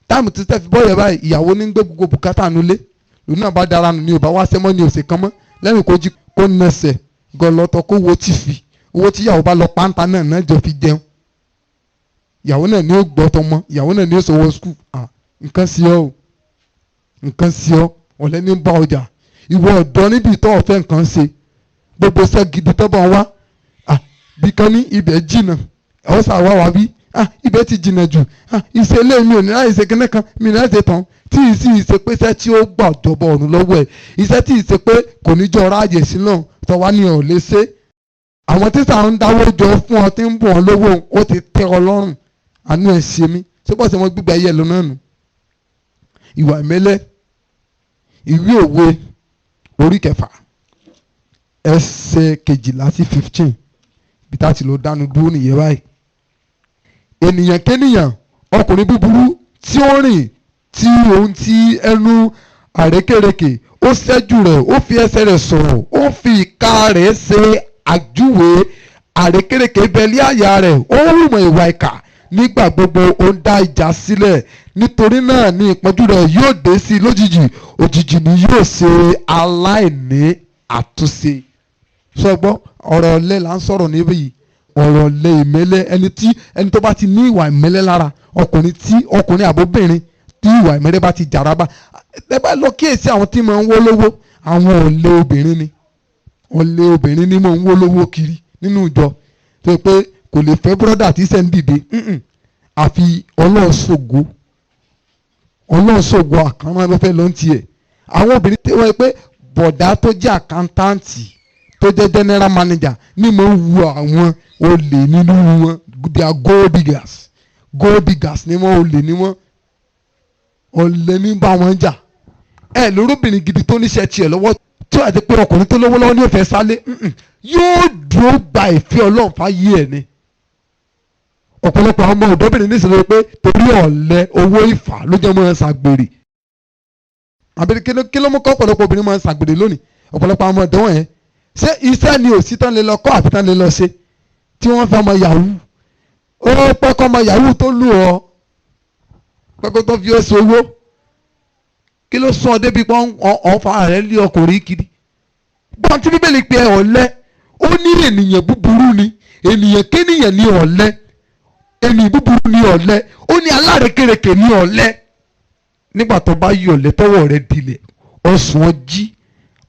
táàmù títẹ̀ fi bọ́ọ̀yẹ̀ báyìí ìyàwó ní gbé gbogbo bùkátà nulẹ̀ lòun náà bá dára nù ní ò bá wá sẹ́mọ́ ní òsè kan mọ́ lẹ́yìn kó jí kó nẹsẹ̀ gọlọtọ kó wo ti fi owó tí ìyàwó bá lọ pàǹtà náà jọ fi jẹun ìyàwó náà ní ó gbọ́ tọmọ ìyàwó náà ní ó sọwọ́ skul nǹkan sí ọ ọ̀lẹ́ ní bá ọjà ìwọ ọ̀dọ́ níbi ìtọ́ ọ̀fẹ́ nǹkan ṣe gbogbo iṣẹ́ gidi tọ́bọ̀ wá bí kan ní ibẹ̀ jìnnà ọ̀ sà wá bí ibẹ̀ ti jìnnà jù ìṣe ilé mi ò ní láì ṣe kíní kan mi ní láì ṣe tán tí ìṣe pé iṣẹ́ tí ó gbà jọ̀bọ̀ ọ̀run lọ́wọ́ ẹ̀ iṣẹ́ tí ìṣe pé kò ní jọ ráàyè sí náà tọ́wá ní ọ̀ lè ṣe àwọn tí sàn ń dáwọ́ jọ fún ọ tí ń bọ̀ ọ́ lówó ó ti tẹ́ ọ lọ́rùn àánú ẹ̀ ṣe mí ṣé bọ́sẹ̀ wọn gbígbà ayé ẹ̀ lọ náà nù ìwà ìmẹ́lẹ́ ìwé òwe orí 6 ẹsẹ̀ 12 sí 15 bí tá ti lọ dánu dúró nìyẹn báyìí. ènìyàn kénìyàn ọkùnrin búburú tí ó rìn tí òun ti ẹnu àrékérekè ó ṣẹ́jú rẹ̀ ó fi ẹsẹ̀ rẹ̀ sọ̀rọ̀ ó fi ìka rẹ̀ ṣe àjúwe àrékérekè bẹ́lí àyà rẹ̀ ó hùmọ̀ ìwà ìkà nígbà gbogbo ó ń dá ìjà sílẹ̀ nítorí náà ní ìpọ́njú rẹ̀ yóò dé sí lójijì òjijì ni yóò ṣe aláìní àtúnṣe. sọgbọ́n ọ̀rọ̀ ọ̀lẹ là ń sọ̀rọ̀ níbí yìí ọ̀rọ̀ ọ̀lẹ ìmẹ́lẹ́ ẹni tó bá ti ní ìwà ìmẹ́lẹ́ lára ọkùnrin àbóbìnrin tí ìwà ìmẹ́lẹ́ bá ti jàrábà ẹ bá lọ kíyèsí àwọn tí máa ń wó lówó àwọn ọ̀lẹ obìnrin ni máa ń wó lówó kiri nínú ìjọ tó yẹ pé kò lè fẹ́ búrọ́dà tí sẹ́ ń dìde àfi ọlọ́ọ̀ṣògo àkànrán ló fẹ́ lọ́n tiẹ̀. àwọn obìnrin tí wọ́n yẹ pé bọ̀dá tó jẹ́ àkántáǹtì tó jẹ́ general manager ní mo wu àwọn olè nínú wọn they are gold diggers ni wọ́n olè ní wọ́n olè ní bá wọn jà. lórúbìnrin gidi tó níṣẹ́ tiẹ̀ lọ́wọ́ tí wàá ti pé ọkùnrin tó lówó lọ́wọ́ ní òfẹ́ sálé yóò dúró gba ìfẹ́ Ọlọ́run fáyé ẹ̀ ni. ọ̀pọ̀lọpọ̀ àwọn ọmọ ọ̀dọ́bìnrin ní ìṣòro pé torí ọ̀lẹ owó ìfà ló jẹ́ mọ́ ẹ ṣàgbèrè. àbẹ̀rẹ̀ kí ló mú kọ́ ọ̀pọ̀lọpọ̀ obìnrin máa ń ṣàgbèrè lónìí ọ̀pọ̀lọpọ̀ àwọn ọ̀dọ́ yẹn ṣé iṣẹ́ ni òsì tán lè lọ kọ́ àbí tán lè lọ ṣe tí wọ́n fẹ́ ọmọ yahoo ó pẹ́kọ́ ọmọ yahoo tó lù ọ́ pẹ́kọ́ tó fi oṣù owó kí ló sún ọ débi pọ́n ọ̀fà rẹ̀ lé ọkùnrin kiri. gbọ́n tí bíbélì pé ọ̀lẹ ó ní ènìyàn búburú ni ènìyàn kéèyàn ní ọ̀lẹ ènìyàn búburú ní ọ̀lẹ ó ní alárekérekè ní ọ̀lẹ. nígbà tó bá yí ọ̀lẹ tọwọ́ rẹ̀ dilẹ̀ ọ̀sùn ọjí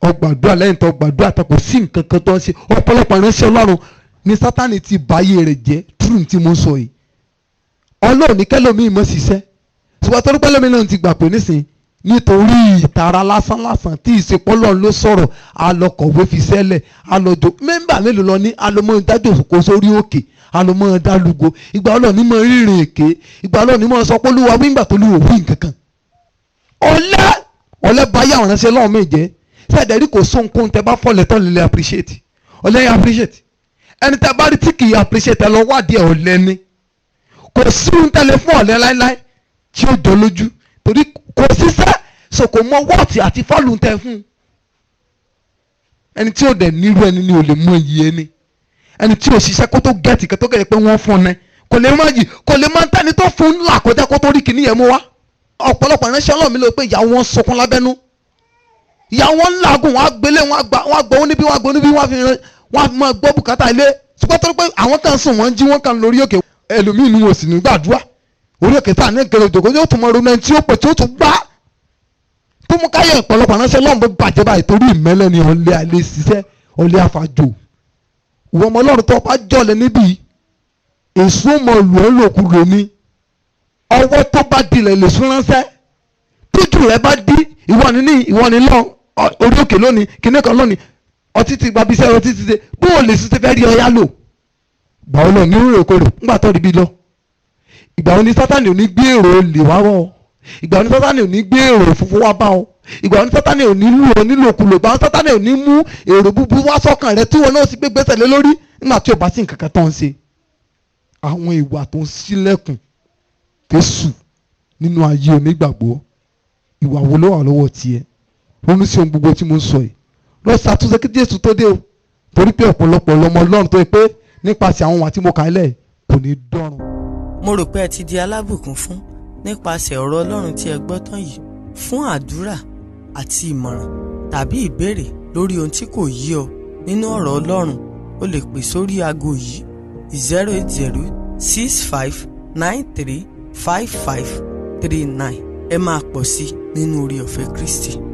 ọgbàdúrà lẹ́yìn tó gbàdúrà tó kò sí nǹkan kan tó ń ṣe ọ̀pọ̀lọpọ̀ ìránṣẹ́ Ọlọ́run ní Sátánì ti báyé rẹ̀ jẹ́ túrùn tí mo sọ yìí. Ọlọ́run ní kẹ́lòmíì mọ́ ṣiṣẹ́ ṣùgbọ́n tó rúpẹ́ lómi náà ti gbà pé nísìnyí nítorí ìtara lásán tí ìsepọ́lọ́ ló sọ̀rọ̀ alọ́kọ̀wé fi sẹ́lẹ̀ alọ́jọ́ mẹ́mbà mélòó lọ ní alọ́mọ dájọ́ kó sórí òkè alọ́mọ dálúgo ìgbà Ọlọ́run ní mọ rírìn èké ìgbà Ọlọ́run ní mọ sọ pé Olúwa wíńgbà tó lù wí nǹkankan. ọ̀lẹ báyà àwọn ẹ̀ránṣẹ́ Ọlọ́run méje sẹ́ẹ̀dẹ̀rí kò sóhun kóhun tẹ bá fọ́lẹ̀ tán lè appreciate ọ̀lẹ yẹn appreciate ẹni tẹ bá rí tí kì í appreciate ẹ lọ wádìí ẹ ọ̀lẹ ni kò sí ohun tẹ́lẹ̀ fún ọ̀lẹ láíláí tí ó jọ lójú torí kò síṣẹ́ so kò mọ wọ́ọ̀tì àti fọ́ọ̀lù tẹ fún ẹni tí ó dẹ̀ nírú ẹni ni ò lè mọ iyì ẹni tí ò ṣiṣẹ́ kó tó gẹ̀ẹ́tì kó tó gẹ̀ẹ́ pé wọ́n fún un kò lè má yìí kò lè má tẹ́ni tó fún un là kọjá kó tó rí kìíní yẹn mú wá. ọ̀pọ̀lọpọ̀ ìránṣẹ́ Ọlọ́run mi ló pé ìyá wọn sunkún lábẹ́nú ìyá wọn ńlágùn wọn gbélé wọn gbọ́ wọn níbí wọn gbọ́ níbí wọn fi máa gbọ́ bùkátà ilé ṣùgbọ́n tó rí pé àwọn kan sùn wọ́n jí wọ́n kan lórí òkè ẹlòmíì ni wọn ò sì ní gbàdúrà orí òkè tá à ní ìkẹrẹ òjòkó yóò tún mọ ronú ẹni tí ó pè tí ó tún gbá tó mú káyọ̀ ọ̀pọ̀lọpọ̀ ránṣẹ́ Ọlọ́run bó bàjẹ́ báyìí torí ìmẹ́lẹ́ ni ọ̀lẹ àlè ṣiṣẹ́ ọ̀lẹ àfàjò ìwọ ọmọ Ọlọ́run tó bá jọ̀lẹ̀ níbí èso mọ̀ lù ọ́ lòkulò ni ọwọ́ tó bá dilẹ̀ lè sún ránṣẹ́ tójú rẹ bá dí ìwọ ni lọ orí òkè lónìí kíní kan lónìí ọtí ti gba bíṣẹ́ ọtí ti ṣe bó o lè ṣe ti fẹ́ rí ọyá lò gbà ó lọ ní rèkórè ńgbà tó rí bí lọ ìgbà wo ni Sátánì ò ní gbé èrò lè wá wọ́ ìgbà wo ni Sátánì ò ní gbé èrò funfun wá bá ọ ìgbà wo ni Sátánì ò ní lù ọ nílòkulò ìgbà wo ni Sátánì ò ní mú èrò búburú wá sọ́kàn rẹ tí wọn náà sì gbé gbèsè lé lórí nígbà tí ò bá sí nǹkan kan tó ń ṣe. àwọn ìwà tó ń ṣílẹ̀kùn Jésù nínú ayé onígbàgbọ́ ìwà wo ló wà lọ́wọ́ tiẹ̀ ronú sí ohun gbogbo tí mo ń sọ yìí lọ ṣàtúnṣe kí Jésù tó dé o torí pé ọ̀pọ̀lọpọ̀ lọmọ Ọlọ́run tó yẹ pé nípasẹ̀ àwọn wà tí mo kà á lẹ̀ kò ní dọ́run. mo rò pé ẹ ti di alábùkún fún nípasẹ̀ ọ̀rọ̀ Ọlọ́run tí ẹ gbọ́ tán yìí. fún àdúrà àti ìmọ̀ràn tàbí ìbéèrè lórí ohun tí kò yé ọ nínú ọ̀rọ̀ Ọlọ́run o lè pè sórí aago yìí 08065935539. ẹ máa pọ̀ sí nínú oore ọ̀fẹ́ Kristi.